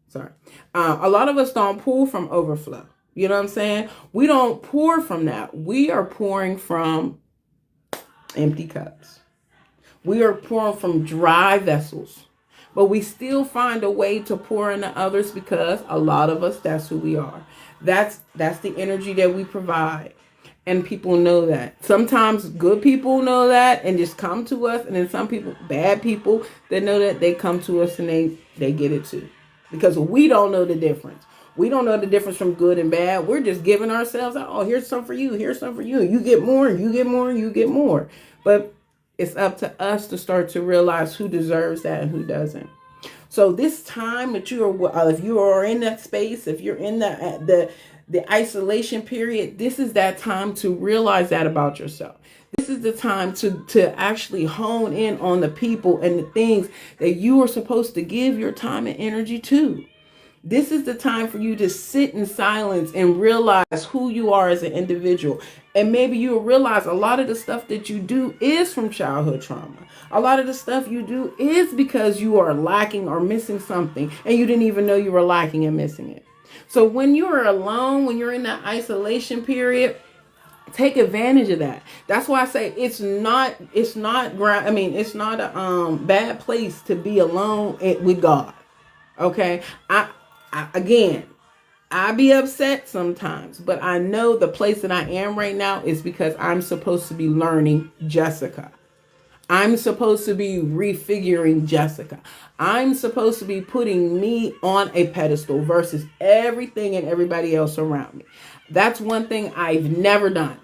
Sorry. A lot of us don't pour from overflow. You know what I'm saying? We don't pour from that. We are pouring from empty cups. We are pouring from dry vessels. But we still find a way to pour into others because a lot of us, that's who we are. That's the energy that we provide. And people know that. Sometimes good people know that and just come to us. And then some people, bad people that know that, they come to us and they get it too. Because we don't know the difference. We don't know the difference from good and bad. We're just giving ourselves, oh, here's some for you. Here's some for you. You get more, you get more, you get more. But it's up to us to start to realize who deserves that and who doesn't. So this time that you are, if you are in that space, if you're in the isolation period, this is that time to realize that about yourself. This is the time to actually hone in on the people and the things that you are supposed to give your time and energy to. This is the time for you to sit in silence and realize who you are as an individual. And maybe you'll realize a lot of the stuff that you do is from childhood trauma. A lot of the stuff you do is because you are lacking or missing something and you didn't even know you were lacking and missing it. So when you are alone, when you're in that isolation period, take advantage of that. That's why I say it's not a bad place to be alone with God. Okay. I be upset sometimes, but I know the place that I am right now is because I'm supposed to be learning Jessica. I'm supposed to be refiguring Jessica. I'm supposed to be putting me on a pedestal versus everything and everybody else around me. That's one thing I've never done.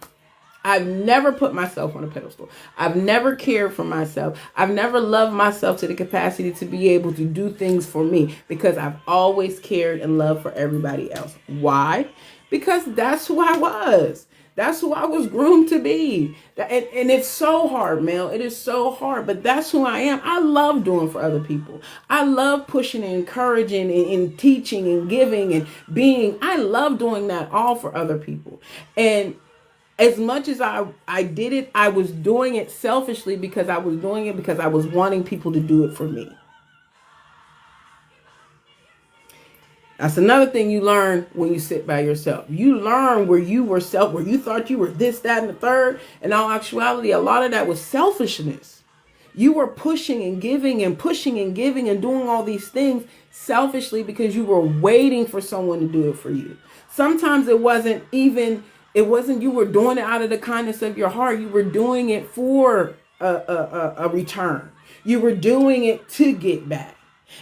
I've never put myself on a pedestal. I've never cared for myself. I've never loved myself to the capacity to be able to do things for me because I've always cared and loved for everybody else. Why? Because that's who I was. That's who I was groomed to be. And it's so hard, Mel. It is so hard, but that's who I am. I love doing for other people. I love pushing and encouraging and teaching and giving and being. I love doing that all for other people. And as much as I did it, I was doing it selfishly because I was doing it because I was wanting people to do it for me. That's another thing you learn when you sit by yourself. You learn where you thought you were this, that, and the third. In all actuality, a lot of that was selfishness. You were pushing and giving and pushing and giving and doing all these things selfishly because you were waiting for someone to do it for you. Sometimes it wasn't you were doing it out of the kindness of your heart. You were doing it for a return. You were doing it to get back.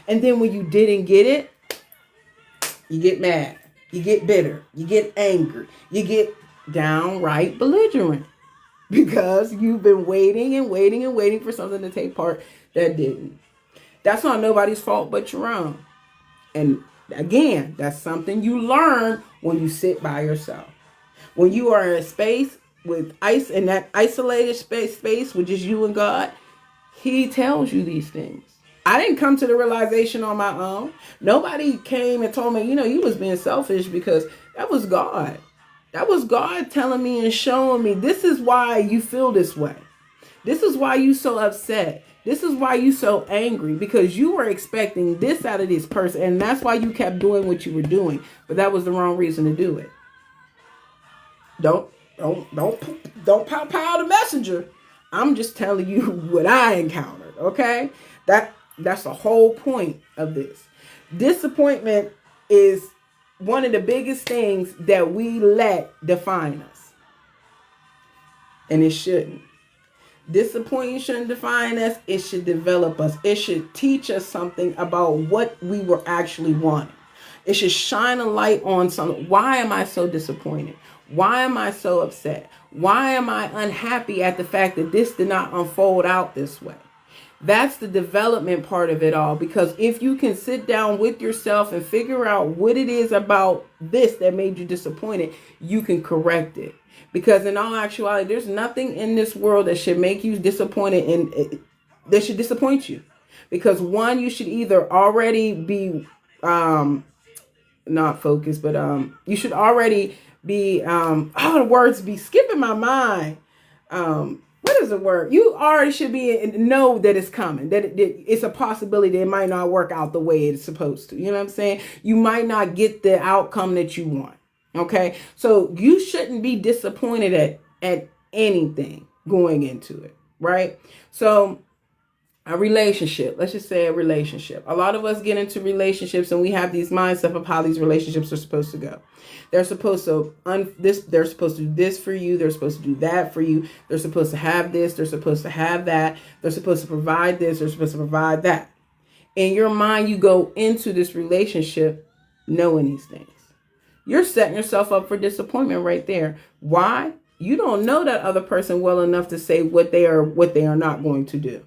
And then when you didn't get it, you get mad, you get bitter, you get angry, you get downright belligerent because you've been waiting and waiting and waiting for something to take part that didn't. That's not nobody's fault but your own. And again, that's something you learn when you sit by yourself. When you are in a space with ice, in that isolated space with just you and God, He tells you these things. I didn't come to the realization on my own. Nobody came and told me, you was being selfish, because that was God. That was God telling me and showing me, this is why you feel this way. This is why you so upset. This is why you so angry, because you were expecting this out of this person. And that's why you kept doing what you were doing. But that was the wrong reason to do it. Don't pow the messenger. I'm just telling you what I encountered. Okay. That's the whole point of this. Disappointment is one of the biggest things that we let define us. And it shouldn't. Disappointment shouldn't define us. It should develop us. It should teach us something about what we were actually wanting. It should shine a light on something. Why am I so disappointed? Why am I so upset? Why am I unhappy at the fact that this did not unfold out this way? That's the development part of it all. Because if you can sit down with yourself and figure out what it is about this that made you disappointed, you can correct it. Because in all actuality, there's nothing in this world that should make you disappointed and that should disappoint you. Because one, you should either already be not focused, but you should already be the words be skipping my mind. What is the word? You already should know that it's coming, that it's a possibility that it might not work out the way it's supposed to. You know what I'm saying? You might not get the outcome that you want. Okay. So you shouldn't be disappointed at anything going into it. Right. So A relationship. Let's just say a relationship. A lot of us get into relationships and we have these mindset of how these relationships are supposed to go. They're supposed to they're supposed to do this for you. They're supposed to do that for you. They're supposed to have this. They're supposed to have that. They're supposed to provide this. They're supposed to provide that. In your mind, you go into this relationship knowing these things. You're setting yourself up for disappointment right there. Why? You don't know that other person well enough to say what they are not going to do.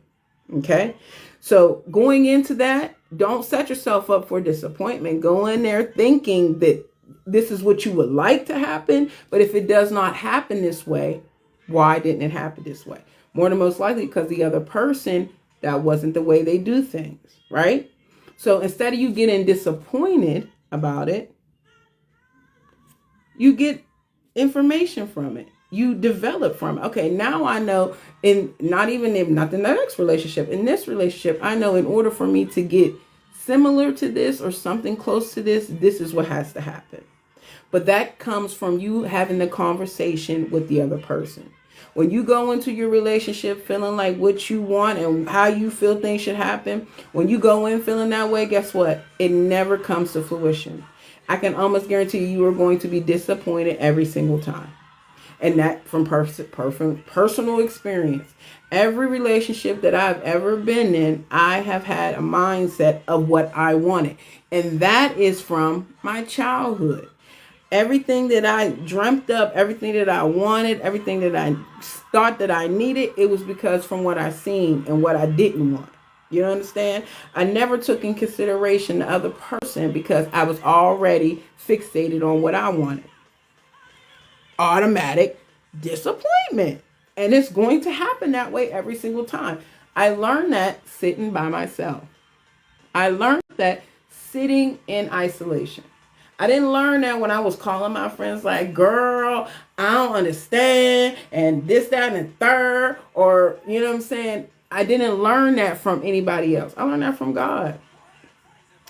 Okay? So going into that, don't set yourself up for disappointment. Go in there thinking that this is what you would like to happen. But if it does not happen this way, why didn't it happen this way? More than most likely because the other person, that wasn't the way they do things, right? So instead of you getting disappointed about it, you get information from it. You develop from it. Okay, now I know not the next relationship, in this relationship, I know in order for me to get similar to this or something close to this is what has to happen. But that comes from you having the conversation with the other person. When you go into your relationship feeling like what you want and how you feel things should happen, when you go in feeling that way, guess what? It never comes to fruition. I can almost guarantee you are going to be disappointed every single time. And that from personal experience. Every relationship that I've ever been in, I have had a mindset of what I wanted. And that is from my childhood. Everything that I dreamt up, everything that I wanted, everything that I thought that I needed, it was because from what I seen and what I didn't want. You understand? I never took in consideration the other person because I was already fixated on what I wanted. Automatic disappointment. And it's going to happen that way every single time. I learned that sitting by myself. I learned that sitting in isolation. I didn't learn that when I was calling my friends like, girl, I don't understand, and this, that, and the third, or, you know what I'm saying? I didn't learn that from anybody else. I learned that from God.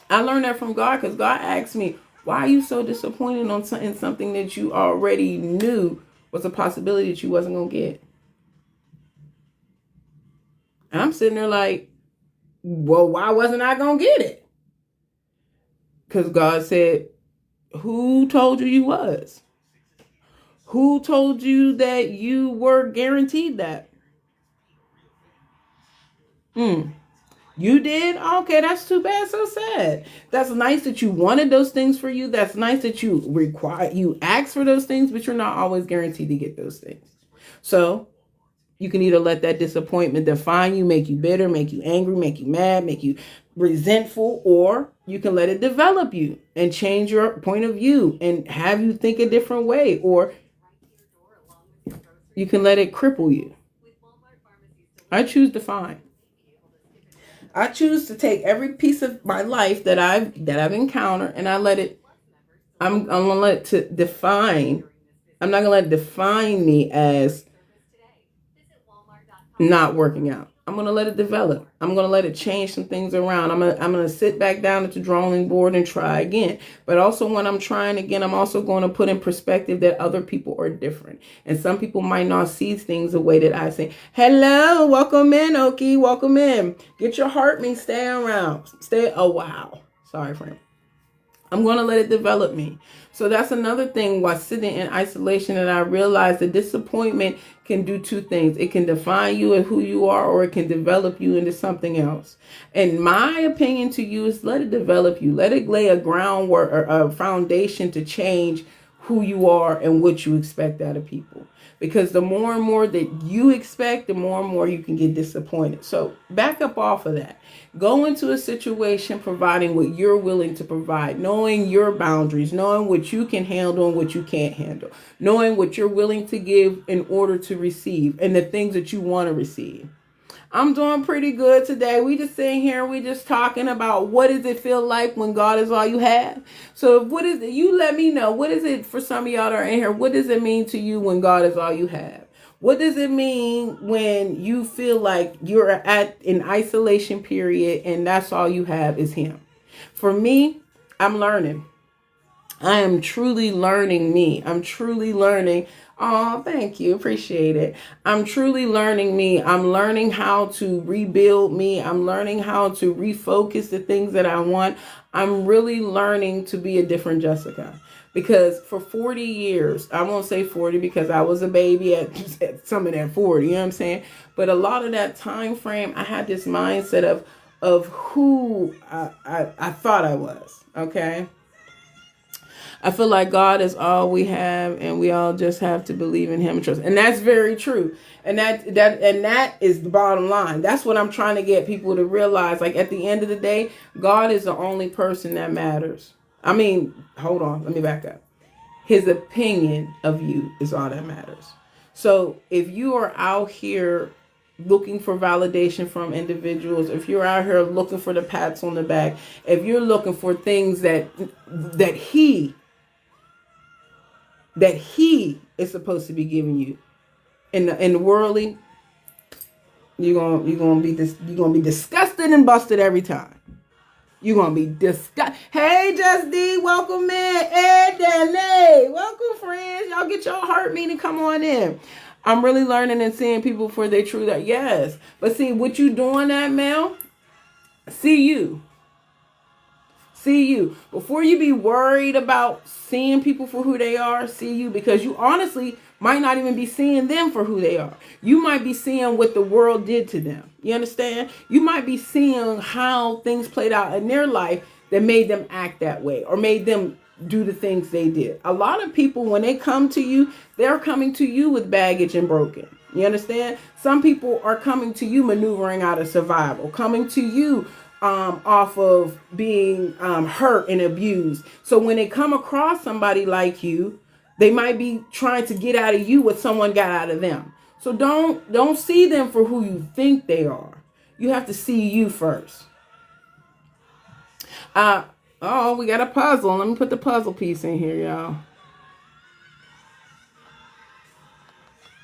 I learned that from God because God asked me, why are you so disappointed in something that you already knew was a possibility that you wasn't going to get? And I'm sitting there like, well, why wasn't I going to get it? Because God said, who told you was? Who told you that you were guaranteed that? You did? Okay, that's too bad. So sad. That's nice that you wanted those things for you. That's nice that you asked for those things, but you're not always guaranteed to get those things. So you can either let that disappointment define you, make you bitter, make you angry, make you mad, make you resentful, or you can let it develop you and change your point of view and have you think a different way, or you can let it cripple you. I choose to find. I choose to take every piece of my life that I've encountered and I'm gonna let it define. I'm not gonna let it define me as not working out. I'm gonna let it develop. I'm gonna let it change some things around. I'm gonna sit back down at the drawing board and try again. But also when I'm trying again, I'm also going to put in perspective that other people are different. And some people might not see things the way that I say. Hello, welcome in, Oki, welcome in. Get your heart me, stay around. Stay a while. Sorry, friend. I'm going to let it develop me. So that's another thing while sitting in isolation, and I realized that disappointment can do two things. It can define you and who you are, or it can develop you into something else. And my opinion to you is let it develop you. Let it lay a groundwork or a foundation to change who you are and what you expect out of people. Because the more and more that you expect, the more and more you can get disappointed. So back up off of that. Go into a situation providing what you're willing to provide, knowing your boundaries, knowing what you can handle and what you can't handle, knowing what you're willing to give in order to receive and the things that you want to receive. I'm doing pretty good today. We just sitting here, we just talking about what does it feel like when God is all you have. So what is it? You let me know. What is it for some of y'all that are in here? What does it mean to you when God is all you have? What does it mean when you feel like you're at an isolation period and that's all you have is him? For me, I'm learning. I am truly learning me. I'm truly learning Oh, thank you. Appreciate it. I'm truly learning me. I'm learning how to rebuild me. I'm learning how to refocus the things that I want. I'm really learning to be a different Jessica. Because for 40 years, I won't say 40 because I was a baby at some of that 40, you know what I'm saying? But a lot of that time frame, I had this mindset of who I thought I was, okay? I feel like God is all we have, and we all just have to believe in Him and trust. And that's very true. And that is the bottom line. That's what I'm trying to get people to realize. Like, at the end of the day, God is the only person that matters. I mean, hold on, let me back up. His opinion of you is all that matters. So if you are out here looking for validation from individuals, if you're out here looking for the pats on the back, if you're looking for things that he is supposed to be giving you in the worldly, you're gonna be disgusted and busted every time. You're gonna be disgusted. Hey, Just D, welcome in. Ed Danny, welcome, friends. Y'all get your heart meeting. Come on in. I'm really learning and seeing people for their true that. Yes, but see what you doing that, Mel. See you. Before you be worried about seeing people for who they are, see you, because you honestly might not even be seeing them for who they are. You might be seeing what the world did to them. You understand? You might be seeing how things played out in their life that made them act that way or made them do the things they did. A lot of people, when they come to you, they're coming to you with baggage and broken. You understand? Some people are coming to you maneuvering out of survival, coming to you off of being hurt and abused. So when they come across somebody like you, they might be trying to get out of you what someone got out of them. So don't see them for who you think they are. You have to see you first. Oh, we got a puzzle. Let me put the puzzle piece in here, y'all.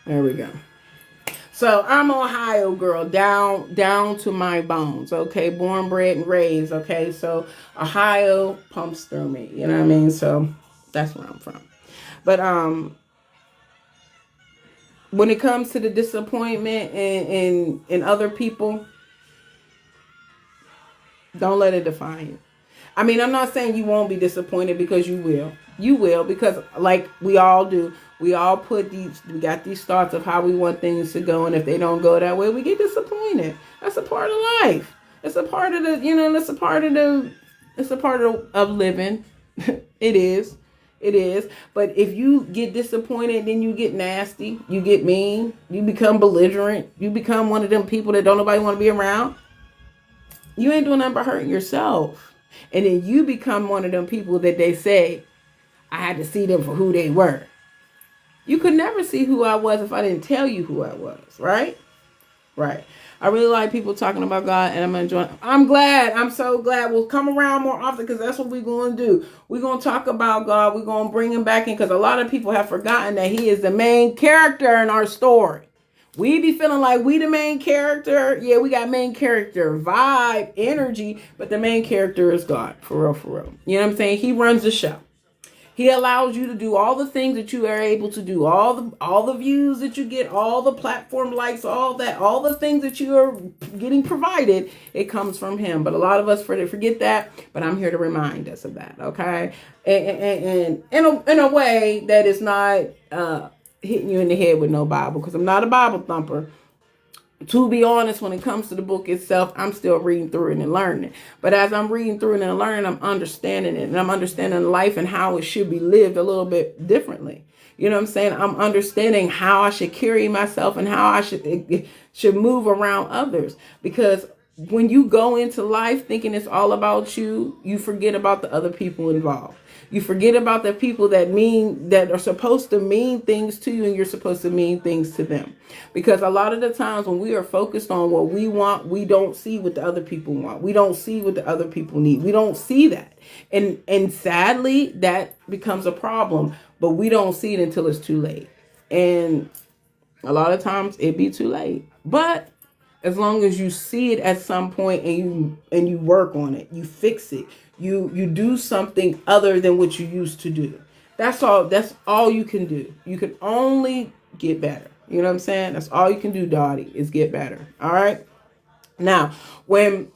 There we go. So I'm Ohio girl, down to my bones, okay? Born, bred, and raised, okay? So Ohio pumps through me, you know what I mean? So that's where I'm from. But when it comes to the disappointment in other people, don't let it define you. I mean, I'm not saying you won't be disappointed, because you will. You will, because like we all do, we all we got these thoughts of how we want things to go. And if they don't go that way, we get disappointed. That's a part of life. It's a part of it's a part of living. It is. But if you get disappointed, then you get nasty, you get mean, you become belligerent, you become one of them people that don't nobody want to be around. You ain't doing nothing but hurting yourself. And then you become one of them people that they say, I had to see them for who they were. You could never see who I was if I didn't tell you who I was, right? Right. I really like people talking about God, and I'm enjoying. I'm so glad. We'll come around more often, because that's what we're going to do. We're going to talk about God. We're going to bring him back in, because a lot of people have forgotten that he is the main character in our story. We be feeling like we the main character. Yeah, we got main character vibe, energy, but the main character is God, for real, for real. You know what I'm saying? He runs the show. He allows you to do all the things that you are able to do, all the views that you get, all the platform likes, all the things that you are getting provided. It comes from him. But a lot of us forget that. But I'm here to remind us of that, okay? And in a way that is not hitting you in the head with no Bible, because I'm not a Bible thumper. To be honest, when it comes to the book itself, I'm still reading through it and learning it. But as I'm reading through it and learning, I'm understanding it. And I'm understanding life and how it should be lived a little bit differently. You know what I'm saying? I'm understanding how I should carry myself and how I should move around others. Because when you go into life thinking it's all about you, you forget about the other people involved. You forget about the people that are supposed to mean things to you, and you're supposed to mean things to them. Because a lot of the times when we are focused on what we want, we don't see what the other people want. We don't see what the other people need. We don't see that. And sadly, that becomes a problem, but we don't see it until it's too late. And a lot of times it be too late. But as long as you see it at some point and you work on it, you fix it, you do something other than what you used to do. That's all you can do. You can only get better. You know what I'm saying? That's all you can do, Dottie, is get better. All right. Now, when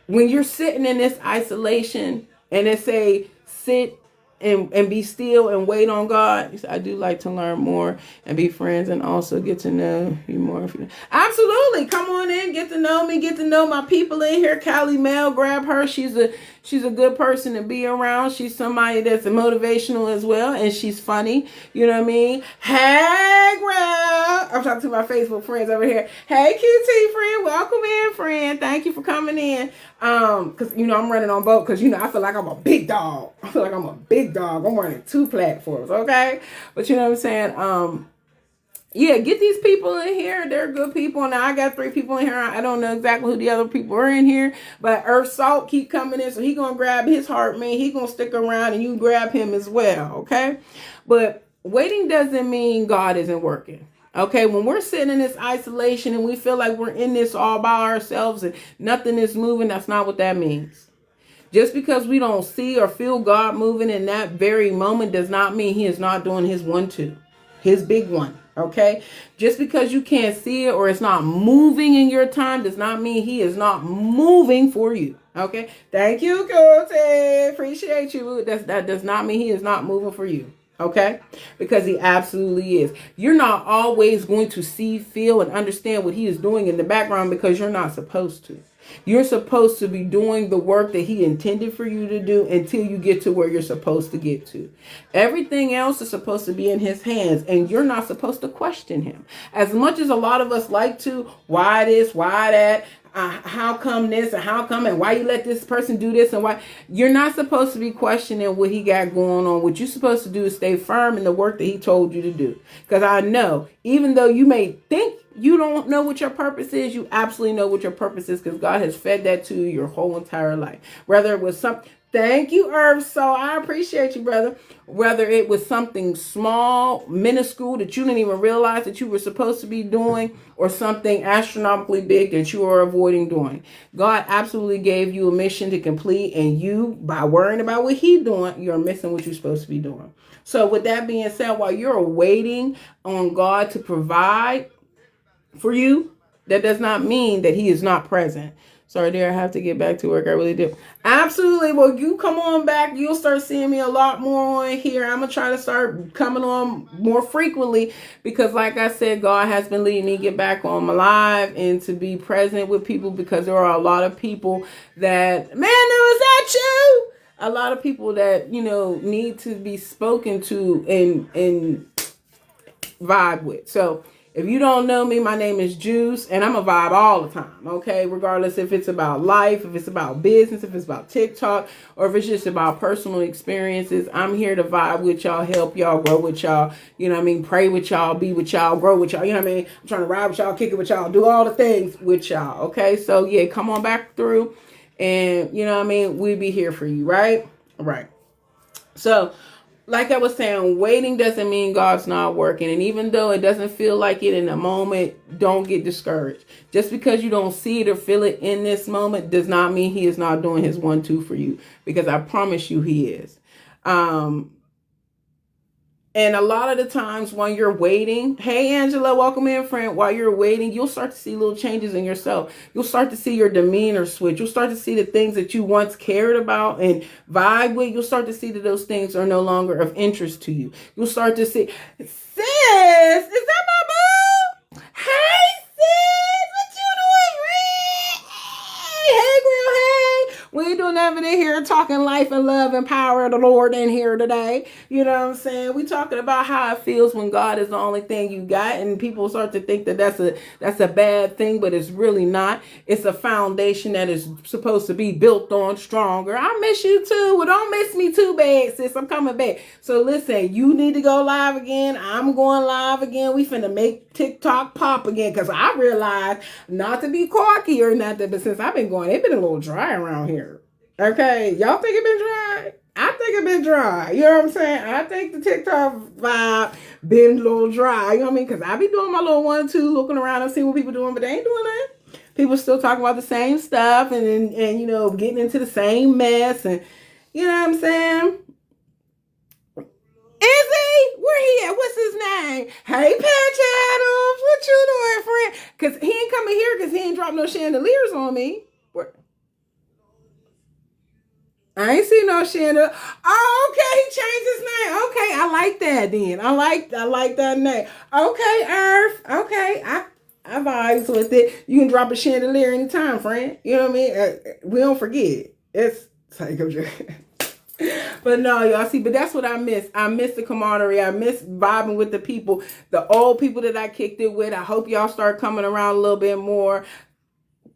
you're sitting in this isolation and they say sit and be still and wait on God, I do like to learn more and be friends and also get to know you more. Absolutely. Come on in, get to know me, get to know my people in here. Callie Mel, grab her. She's a good person to be around. She's somebody that's motivational as well, and she's funny. You know what I mean? Hey, girl. I'm talking to my Facebook friends over here. Hey, QT friend. Welcome in, friend. Thank you for coming in. Because, I'm running on both because, I feel like I'm a big dog. I feel like I'm a big dog. I'm running 2 platforms, okay? But you know what I'm saying? Yeah, get these people in here. They're good people. Now, I got 3 people in here. I don't know exactly who the other people are in here. But Earth Salt keep coming in. So he going to grab his heart, man. He going to stick around and you grab him as well, okay? But waiting doesn't mean God isn't working. Okay, when we're sitting in this isolation and we feel like we're in this all by ourselves and nothing is moving, that's not what that means. Just because we don't see or feel God moving in that very moment does not mean he is not doing his 1-2, his big one. Okay, just because you can't see it or it's not moving in your time does not mean he is not moving for you. Okay, thank you, Cote. Appreciate you. That does not mean he is not moving for you. Okay, because he absolutely is. You're not always going to see, feel, and understand what he is doing in the background because you're not supposed to. You're supposed to be doing the work that he intended for you to do until you get to where you're supposed to get to. Everything else is supposed to be in his hands, and you're not supposed to question him. As much as a lot of us like to, why this, why that, how come this and how come and why you let this person do this and why, you're not supposed to be questioning what he got going on. What you're supposed to do is stay firm in the work that he told you to do. Because I know, even though you may think you don't know what your purpose is, you absolutely know what your purpose is because God has fed that to you your whole entire life. Whether it was something, thank you, Irv. So I appreciate you, brother. Whether it was something small, minuscule that you didn't even realize that you were supposed to be doing or something astronomically big that you are avoiding doing. God absolutely gave you a mission to complete, and you, by worrying about what he's doing, you're missing what you're supposed to be doing. So with that being said, while you're waiting on God to provide for you, that does not mean that he is not present. Sorry, dear, I have to get back to work. I really do. Absolutely. Well, you come on back. You'll start seeing me a lot more on here. I'm going to try to start coming on more frequently because, like I said, God has been leading me to get back on my live and to be present with people because there are a lot of people that, man, is that you? A lot of people that, need to be spoken to and vibe with. So, if you don't know me, my name is Juice, and I'm a vibe all the time, okay? Regardless if it's about life, if it's about business, if it's about TikTok, or if it's just about personal experiences, I'm here to vibe with y'all, help y'all, grow with y'all, pray with y'all, be with y'all, grow with y'all, I'm trying to ride with y'all, kick it with y'all, do all the things with y'all, okay? So, yeah, come on back through, and, we'll be here for you, right? Right. So, like I was saying, waiting doesn't mean God's not working. And even though it doesn't feel like it in the moment, don't get discouraged. Just because you don't see it or feel it in this moment does not mean he is not doing his 1-2 for you. Because I promise you he is. And a lot of the times when you're waiting, hey, Angela, welcome in, friend. While you're waiting, you'll start to see little changes in yourself. You'll start to see your demeanor switch. You'll start to see the things that you once cared about and vibe with. You'll start to see that those things are no longer of interest to you. You'll start to see, sis, is that my boo? Hey, sis, what you doing? Hey, girl, hey. We ain't doing nothing in here talking life and love and power of the Lord in here today. You know what I'm saying? We talking about how it feels when God is the only thing you got, and people start to think that that's a bad thing, but it's really not. It's a foundation that is supposed to be built on stronger. I miss you too. Well, don't miss me too bad, sis. I'm coming back. So listen, you need to go live again. I'm going live again. We finna make TikTok pop again because I realized not to be cocky or nothing, but since I've been going, it's been a little dry around here. Okay, y'all think it been dry? I think it been dry. You know what I'm saying? I think the TikTok vibe been a little dry. You know what I mean? Because I be doing my little 1-2, looking around and seeing what people doing, but they ain't doing that. People still talking about the same stuff and getting into the same mess, and you know what I'm saying? Hey, Patch Adams, what you doing, friend? Because he ain't coming here because he ain't dropped no chandeliers on me. I ain't seen no chandelier. Oh, okay, he changed his name. Okay, I like that then. I like that name. Okay, Earth. Okay, I vibes with it. You can drop a chandelier anytime, friend. You know what I mean? We don't forget. It's like but no, y'all see, but that's what I miss. I miss the camaraderie. I miss vibing with the people, the old people that I kicked it with. I hope y'all start coming around a little bit more.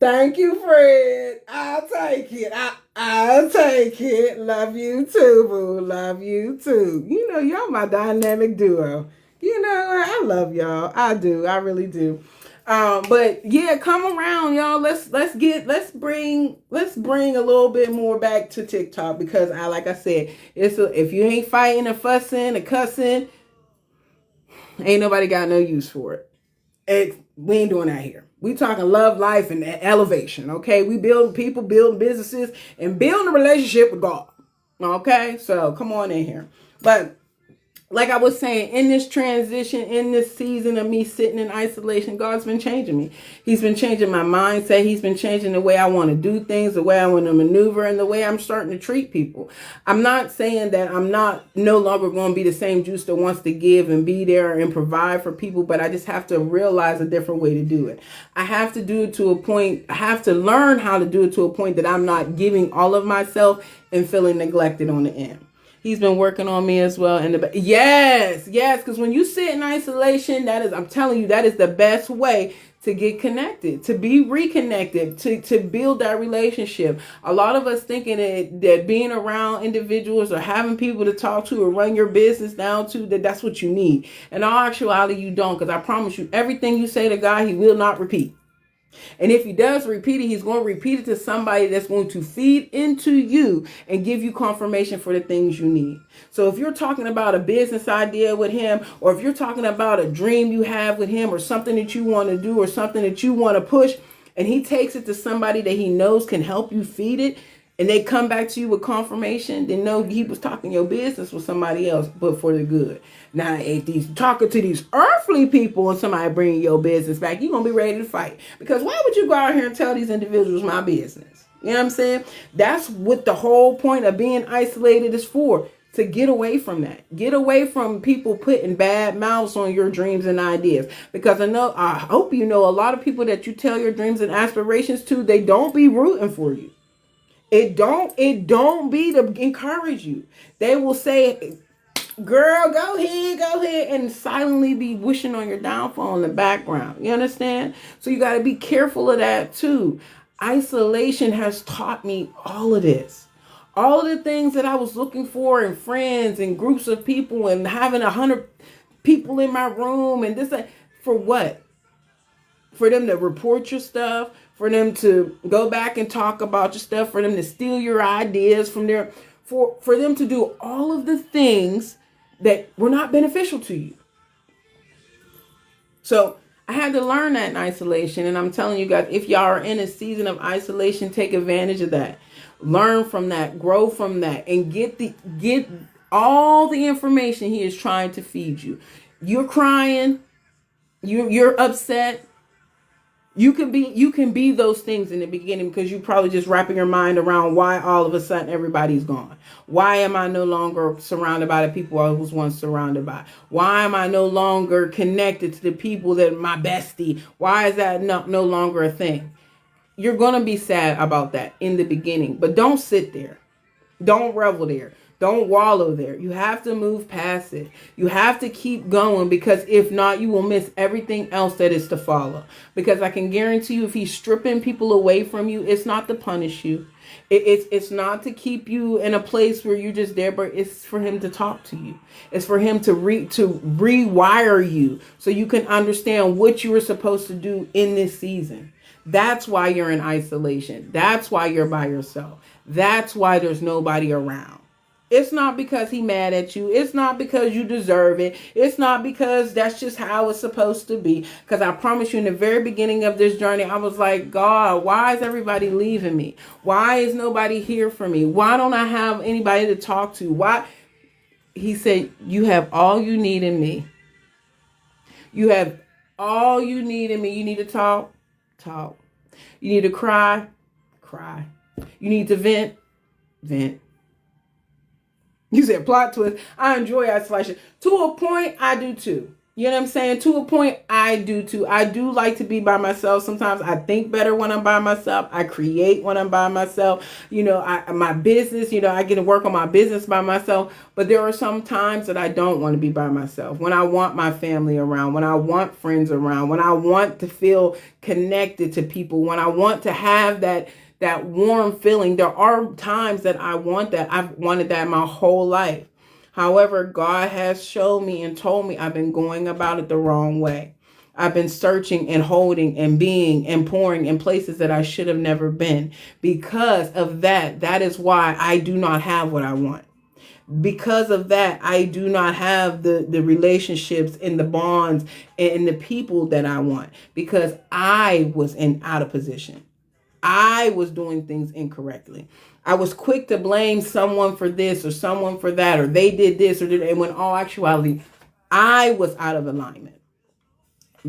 Thank you, Fred. I'll take it. I'll take it. Love you too, boo. Love you too. You know, y'all my dynamic duo. You know, I love y'all. I do. I really do. But yeah, come around, y'all. Let's bring a little bit more back to TikTok because like I said, if you ain't fighting or fussing or cussing, ain't nobody got no use for it. We ain't doing that here. We talking love, life, and elevation. Okay, we building people, building businesses, and building a relationship with God. Okay, so come on in here, but. Like I was saying, in this transition, in this season of me sitting in isolation, God's been changing me. He's been changing my mindset. He's been changing the way I want to do things, the way I want to maneuver, and the way I'm starting to treat people. I'm not saying that I'm no longer going to be the same juice that wants to give and be there and provide for people, but I just have to realize a different way to do it. I have to do it to a point, I have to learn how to do it to a point that I'm not giving all of myself and feeling neglected on the end. He's been working on me as well. Yes, because when you sit in isolation, I'm telling you, that is the best way to get connected, to be reconnected, to build that relationship. A lot of us thinking that being around individuals or having people to talk to or run your business down to, that's what you need. In all actuality, you don't, because I promise you, everything you say to God, he will not repeat. And if he does repeat it, he's going to repeat it to somebody that's going to feed into you and give you confirmation for the things you need. So if you're talking about a business idea with him, or if you're talking about a dream you have with him, or something that you want to do, or something that you want to push, and he takes it to somebody that he knows can help you feed it, and they come back to you with confirmation, then know he was talking your business with somebody else, but for the good. Now, if he's talking to these earthly people and somebody bringing your business back, you're going to be ready to fight. Because why would you go out here and tell these individuals my business? You know what I'm saying? That's what the whole point of being isolated is for, to get away from that. Get away from people putting bad mouths on your dreams and ideas. Because I hope you know a lot of people that you tell your dreams and aspirations to, they don't be rooting for you. It don't be to encourage you. They will say, girl, go ahead, and silently be wishing on your downfall in the background. You understand? So you got to be careful of that too. Isolation has taught me all of this. All of the things that I was looking for in friends and groups of people and having 100 people in my room and this, for what? For them to report your stuff, for them to go back and talk about your stuff, for them to steal your ideas from there, for them to do all of the things that were not beneficial to you. So I had to learn that in isolation. And I'm telling you guys, if y'all are in a season of isolation, take advantage of that. Learn from that, grow from that, and get all the information he is trying to feed you. You're crying, you're upset. You can be those things in the beginning because you probably just wrapping your mind around why all of a sudden everybody's gone. Why am I no longer surrounded by the people I was once surrounded by? Why am I no longer connected to the people that are my bestie? Why is that no longer a thing? You're going to be sad about that in the beginning, but don't sit there. Don't revel there. Don't wallow there. You have to move past it. You have to keep going, because if not, you will miss everything else that is to follow. Because I can guarantee you, if he's stripping people away from you, it's not to punish you. It's not to keep you in a place where you're just there, but it's for him to talk to you. It's for him to rewire you so you can understand what you were supposed to do in this season. That's why you're in isolation. That's why you're by yourself. That's why there's nobody around. It's not because he's mad at you. It's not because you deserve it. It's not because that's just how it's supposed to be. Because I promise you, in the very beginning of this journey, I was like, God, why is everybody leaving me? Why is nobody here for me? Why don't I have anybody to talk to? Why? He said, you have all you need in me. You have all you need in me. You need to talk, talk. You need to cry, cry. You need to vent, vent. You said plot twist. I enjoy isolation. To a point, I do too. You know what I'm saying? To a point, I do too. I do like to be by myself. Sometimes I think better when I'm by myself. I create when I'm by myself. My business, I get to work on my business by myself. But there are some times that I don't want to be by myself. When I want my family around, when I want friends around, when I want to feel connected to people, when I want to have that warm feeling. There are times that I want that. I've wanted that my whole life. However, God has shown me and told me I've been going about it the wrong way. I've been searching and holding and being and pouring in places that I should have never been. Because of that, that is why I do not have what I want. Because of that, I do not have the relationships and the bonds and the people that I want. Because I was out of position. I was doing things incorrectly. I was quick to blame someone for this or someone for that, or they did this or did that. And when all actuality, I was out of alignment.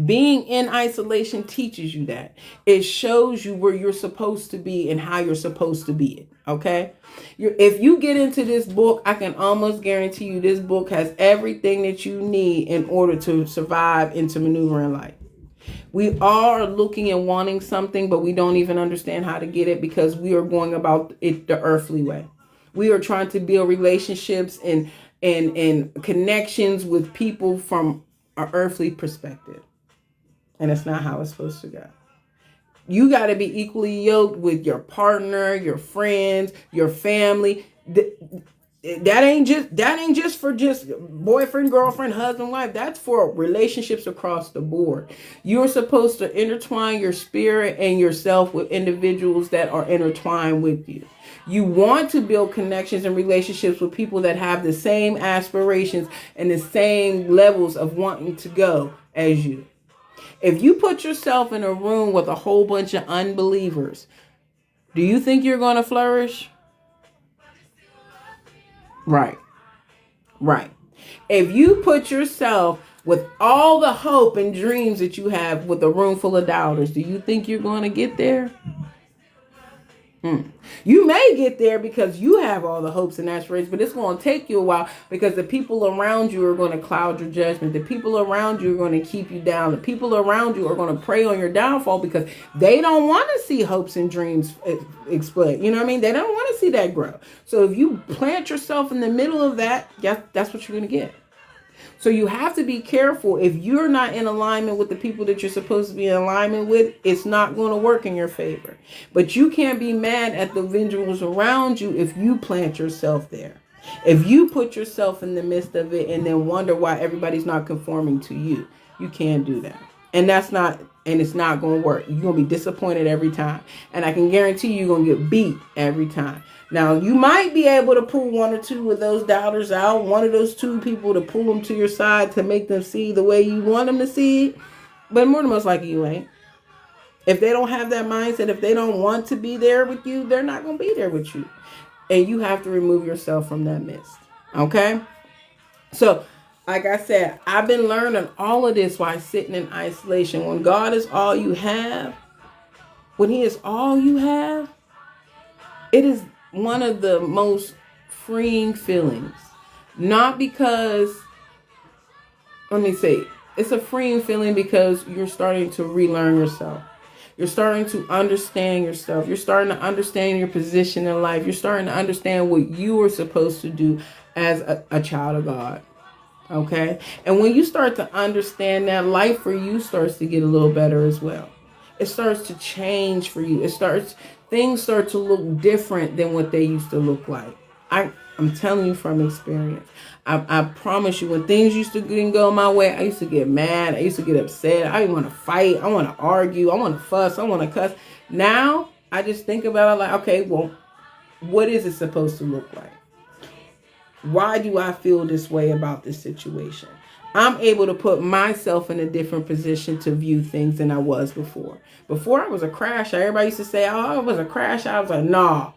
Being in isolation teaches you that. It shows you where you're supposed to be and how you're supposed to be it. Okay? If you get into this book, I can almost guarantee you this book has everything that you need in order to survive and to maneuver in life. We are looking and wanting something, but we don't even understand how to get it because we are going about it the earthly way. We are trying to build relationships and connections with people from an earthly perspective. And it's not how it's supposed to go. You got to be equally yoked with your partner, your friends, your family. That ain't just for just boyfriend, girlfriend, husband, wife. That's for relationships across the board. You're supposed to intertwine your spirit and yourself with individuals that are intertwined with you. You want to build connections and relationships with people that have the same aspirations and the same levels of wanting to go as you. If you put yourself in a room with a whole bunch of unbelievers, do you think you're going to flourish? Right. If you put yourself with all the hope and dreams that you have with a room full of doubters, do you think you're going to get there? You may get there because you have all the hopes and aspirations, but it's going to take you a while because the people around you are going to cloud your judgment. The people around you are going to keep you down. The people around you are going to prey on your downfall because they don't want to see hopes and dreams explode. You know what I mean? They don't want to see that grow. So if you plant yourself in the middle of that, that's what you're going to get. So you have to be careful. If you're not in alignment with the people that you're supposed to be in alignment with, it's not going to work in your favor. But you can't be mad at the individuals around you if you plant yourself there. If you put yourself in the midst of it and then wonder why everybody's not conforming to you, you can't do that. And it's not going to work. You're going to be disappointed every time. And I can guarantee you're going to get beat every time. Now, you might be able to pull one or two of those doubters out, one of those two people to pull them to your side to make them see the way you want them to see it. But more than most likely you ain't. If they don't have that mindset, if they don't want to be there with you, they're not going to be there with you. And you have to remove yourself from that mist. Okay? So, like I said, I've been learning all of this while sitting in isolation. When God is all you have, when He is all you have, it is one of the most freeing feelings. Not because, it's a freeing feeling because you're starting to relearn yourself. You're starting to understand yourself. You're starting to understand your position in life. You're starting to understand what you are supposed to do as a child of God. Okay? And when you start to understand that, life for you starts to get a little better as well. It starts to change for you. Things start to look different than what they used to look like. I'm telling you from experience. I promise you, when things used to go my way, I used to get mad. I used to get upset. I want to fight. I want to argue. I want to fuss. I want to cuss. Now, I just think about it like, okay, well, what is it supposed to look like? Why do I feel this way about this situation? I'm able to put myself in a different position to view things than I was before. Before I was a crash out. Everybody used to say, oh, I was a crash out. I was like, nah.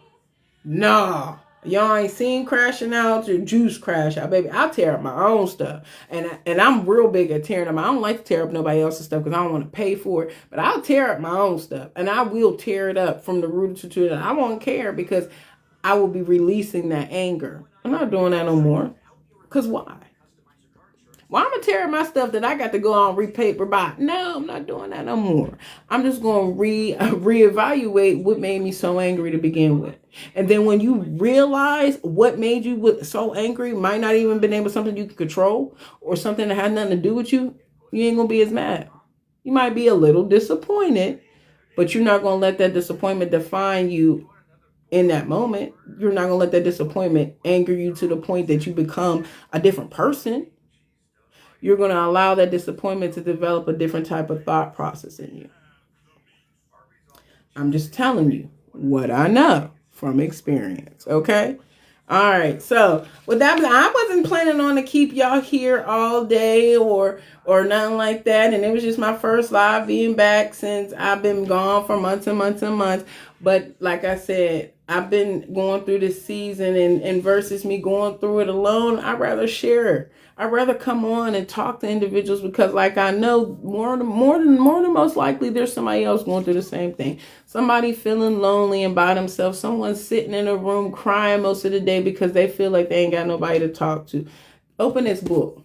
Y'all ain't seen Crashing Out or Juice Crash Out, baby. I'll tear up my own stuff. And I'm real big at tearing up. I don't like to tear up nobody else's stuff because I don't want to pay for it. But I'll tear up my own stuff. And I will tear it up from the root to it. I won't care because I will be releasing that anger. I'm not doing that no more. Because why? Well, I'm going to tear up my stuff that I got to go on repaper by. No, I'm not doing that no more. I'm just going to reevaluate what made me so angry to begin with. And then when you realize what made you so angry, might not even been able something you can control or something that had nothing to do with you, you ain't going to be as mad. You might be a little disappointed, but you're not going to let that disappointment define you in that moment. You're not going to let that disappointment anger you to the point that you become a different person. You're going to allow that disappointment to develop a different type of thought process in you. I'm just telling you what I know from experience, okay? All right, so with that, I wasn't planning on to keep y'all here all day or nothing like that, and it was just my first live being back since I've been gone for months and months and months. But like I said, I've been going through this season, and versus me going through it alone, I'd rather share. I'd rather come on and talk to individuals because, like, I know more than most likely there's somebody else going through the same thing. Somebody feeling lonely and by themselves. Someone sitting in a room crying most of the day because they feel like they ain't got nobody to talk to. Open this book.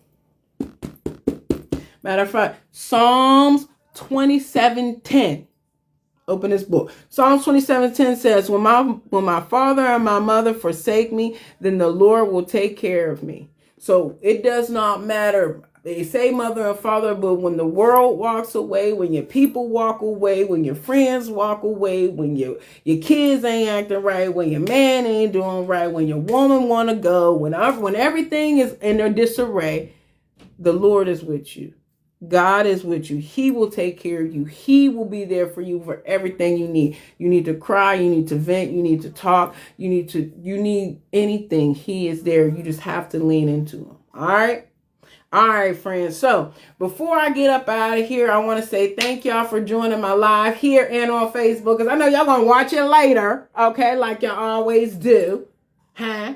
Matter of fact, Psalms 27:10. Open this book. Psalms 27:10 says, when my father and my mother forsake me, then the Lord will take care of me. So it does not matter. They say mother and father, but when the world walks away, when your people walk away, when your friends walk away, when your kids ain't acting right, when your man ain't doing right, when your woman want to go, when everything is in a disarray, the Lord is with you. God is with you. He will take care of you. He will be there for you for everything you need. You need to cry. You need to vent. You need to talk. You need anything. He is there. You just have to lean into him. All right. All right, friends. So before I get up out of here, I want to say thank y'all for joining my live here and on Facebook. Because I know y'all going to watch it later. Okay. Like y'all always do. Huh?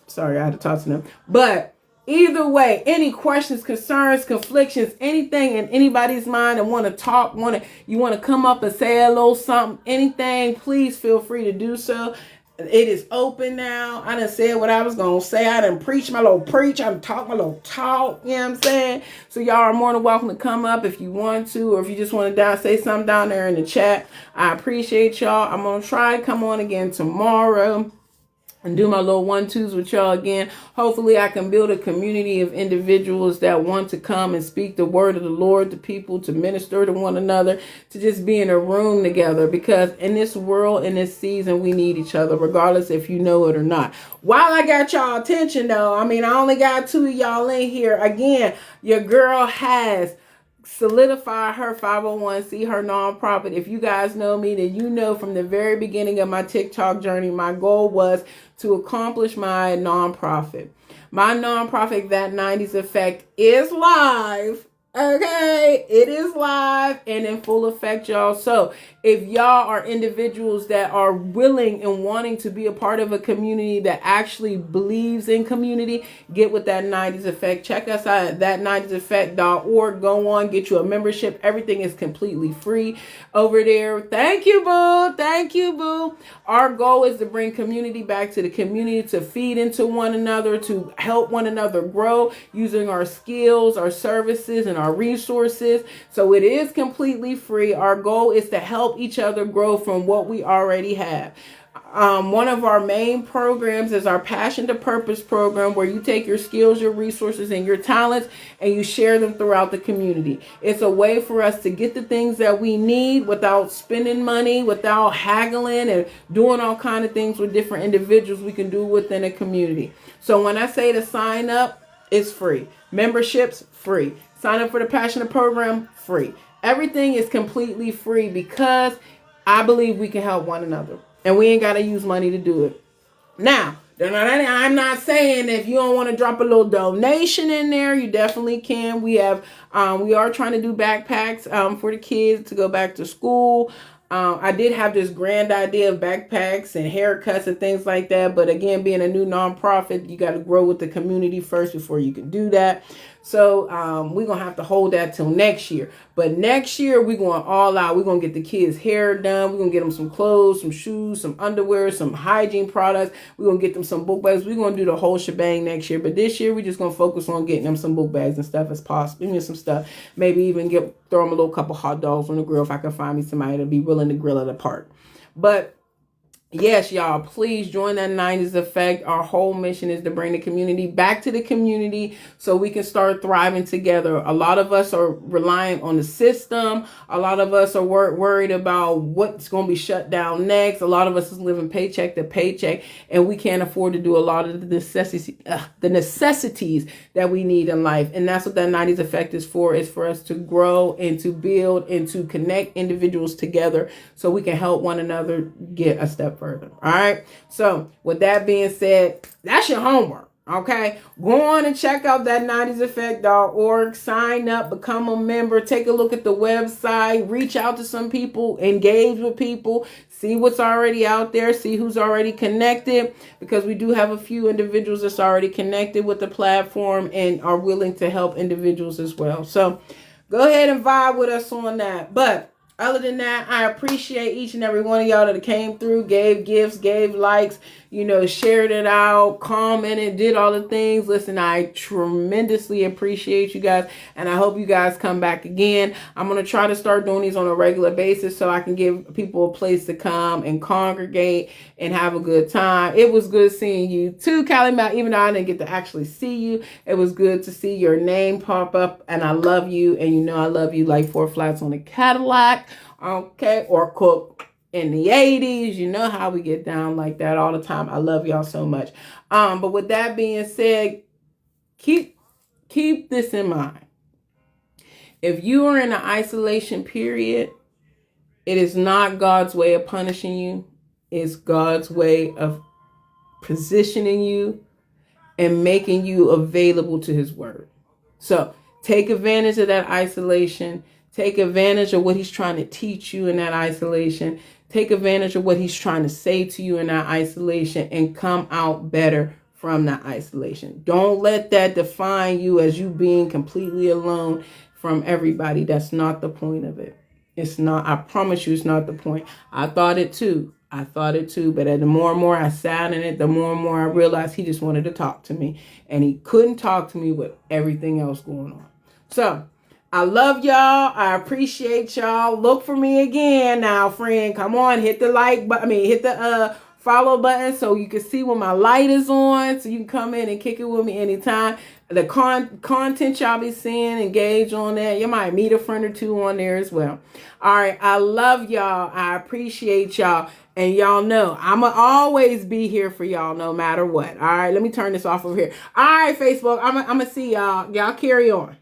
Sorry, I had to talk to them. But either way, any questions, concerns, conflictions, anything in anybody's mind and want to talk, you want to come up and say a little something, anything, please feel free to do so. It is open now. I done said what I was going to say. I done preached my little preach. I done talked my little talk. You know what I'm saying? So y'all are more than welcome to come up if you want to, or if you just want to say something down there in the chat. I appreciate y'all. I'm going to try to come on again tomorrow and do my little 1-2s with y'all again. Hopefully I can build a community of individuals that want to come and speak the word of the Lord to people, to minister to one another, to just be in a room together. Because in this world, in this season, we need each other, regardless if you know it or not. While I got y'all attention, though, I only got 2 of y'all in here. Again, your girl has solidify her 501c, her nonprofit. If you guys know me, then you know from the very beginning of my TikTok journey, my goal was to accomplish my nonprofit. My nonprofit, That 90s Effect, is live. Okay, it is live and in full effect, y'all. So if y'all are individuals that are willing and wanting to be a part of a community that actually believes in community, get with That 90s Effect. Check us out at that90seffect.org. Go on, get you a membership. Everything is completely free over there. Thank you, boo. Thank you, boo. Our goal is to bring community back to the community, to feed into one another, to help one another grow using our skills, our services, and our resources. So it is completely free. Our goal is to help each other grow from what we already have. One of our main programs is our Passion to Purpose program, where you take your skills, your resources, and your talents, and you share them throughout the community. It's a way for us to get the things that we need without spending money, without haggling and doing all kinds of things with different individuals we can do within a community. So when I say to sign up, it's free. Memberships, free. Sign up for the Passion program, free. Everything is completely free because I believe we can help one another. And we ain't got to use money to do it. Now, I'm not saying if you don't want to drop a little donation in there, you definitely can. We are trying to do backpacks for the kids to go back to school. I did have this grand idea of backpacks and haircuts and things like that. But again, being a new nonprofit, you got to grow with the community first before you can do that. So we're going to have to hold that till next year. But next year, we're going all out. We're going to get the kids' hair done. We're going to get them some clothes, some shoes, some underwear, some hygiene products. We're going to get them some book bags. We're going to do the whole shebang next year. But this year, we're just going to focus on getting them some book bags and stuff as possible. Even some stuff. Maybe even throw them a little couple hot dogs on the grill if I can find me somebody to be willing to grill at a park. But yes, y'all, please join that 90s Effect. Our whole mission is to bring the community back to the community so we can start thriving together. A lot of us are relying on the system. A lot of us are worried about what's going to be shut down next. A lot of us is living paycheck to paycheck, and we can't afford to do a lot of the necessities that we need in life. And that's what that 90s Effect is for us to grow and to build and to connect individuals together so we can help one another get a step further. All right. So with that being said, that's your homework. Okay. Go on and check out that 90seffect.org. Sign up, become a member, take a look at the website, reach out to some people, engage with people, see what's already out there, see who's already connected, because we do have a few individuals that's already connected with the platform and are willing to help individuals as well. So go ahead and vibe with us on that. But other than that, I appreciate each and every one of y'all that came through, gave gifts, gave likes, shared it out, commented, did all the things. Listen, I tremendously appreciate you guys, and I hope you guys come back again. I'm going to try to start doing these on a regular basis so I can give people a place to come and congregate and have a good time. It was good seeing you too, Callie Matt, even though I didn't get to actually see you. It was good to see your name pop up, and I love you, and I love you like 4 flats on a Cadillac. Okay, or Cook in the 80s. You know how we get down like that all the time. I love y'all so much. But with that being said, keep this in mind. If you are in an isolation period, it is not God's way of punishing you. It's God's way of positioning you and making you available to his word. So take advantage of that isolation. Take advantage of what he's trying to teach you in that isolation. Take advantage of what he's trying to say to you in that isolation and come out better from that isolation. Don't let that define you as you being completely alone from everybody. That's not the point of it. It's not. I promise you it's not the point. I thought it too. But the more and more I sat in it, the more and more I realized he just wanted to talk to me. And he couldn't talk to me with everything else going on. So I love y'all. I appreciate y'all. Look for me again now, friend. Come on, hit the like button. Hit the follow button so you can see when my light is on, so you can come in and kick it with me anytime. The content y'all be seeing, engage on that. You might meet a friend or two on there as well. All right, I love y'all. I appreciate y'all. And y'all know I'm going to always be here for y'all no matter what. All right, let me turn this off over here. All right, Facebook, I'm going to see y'all. Y'all carry on.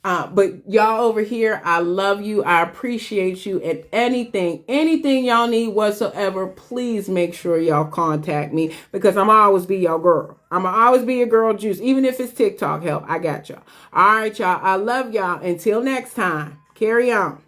But y'all over here, I love you. I appreciate you. And anything y'all need whatsoever, please make sure y'all contact me, because I'm always be your girl. I'm always be your girl juice. Even if it's TikTok help, I got y'all. All right, y'all. I love y'all. Until next time, carry on.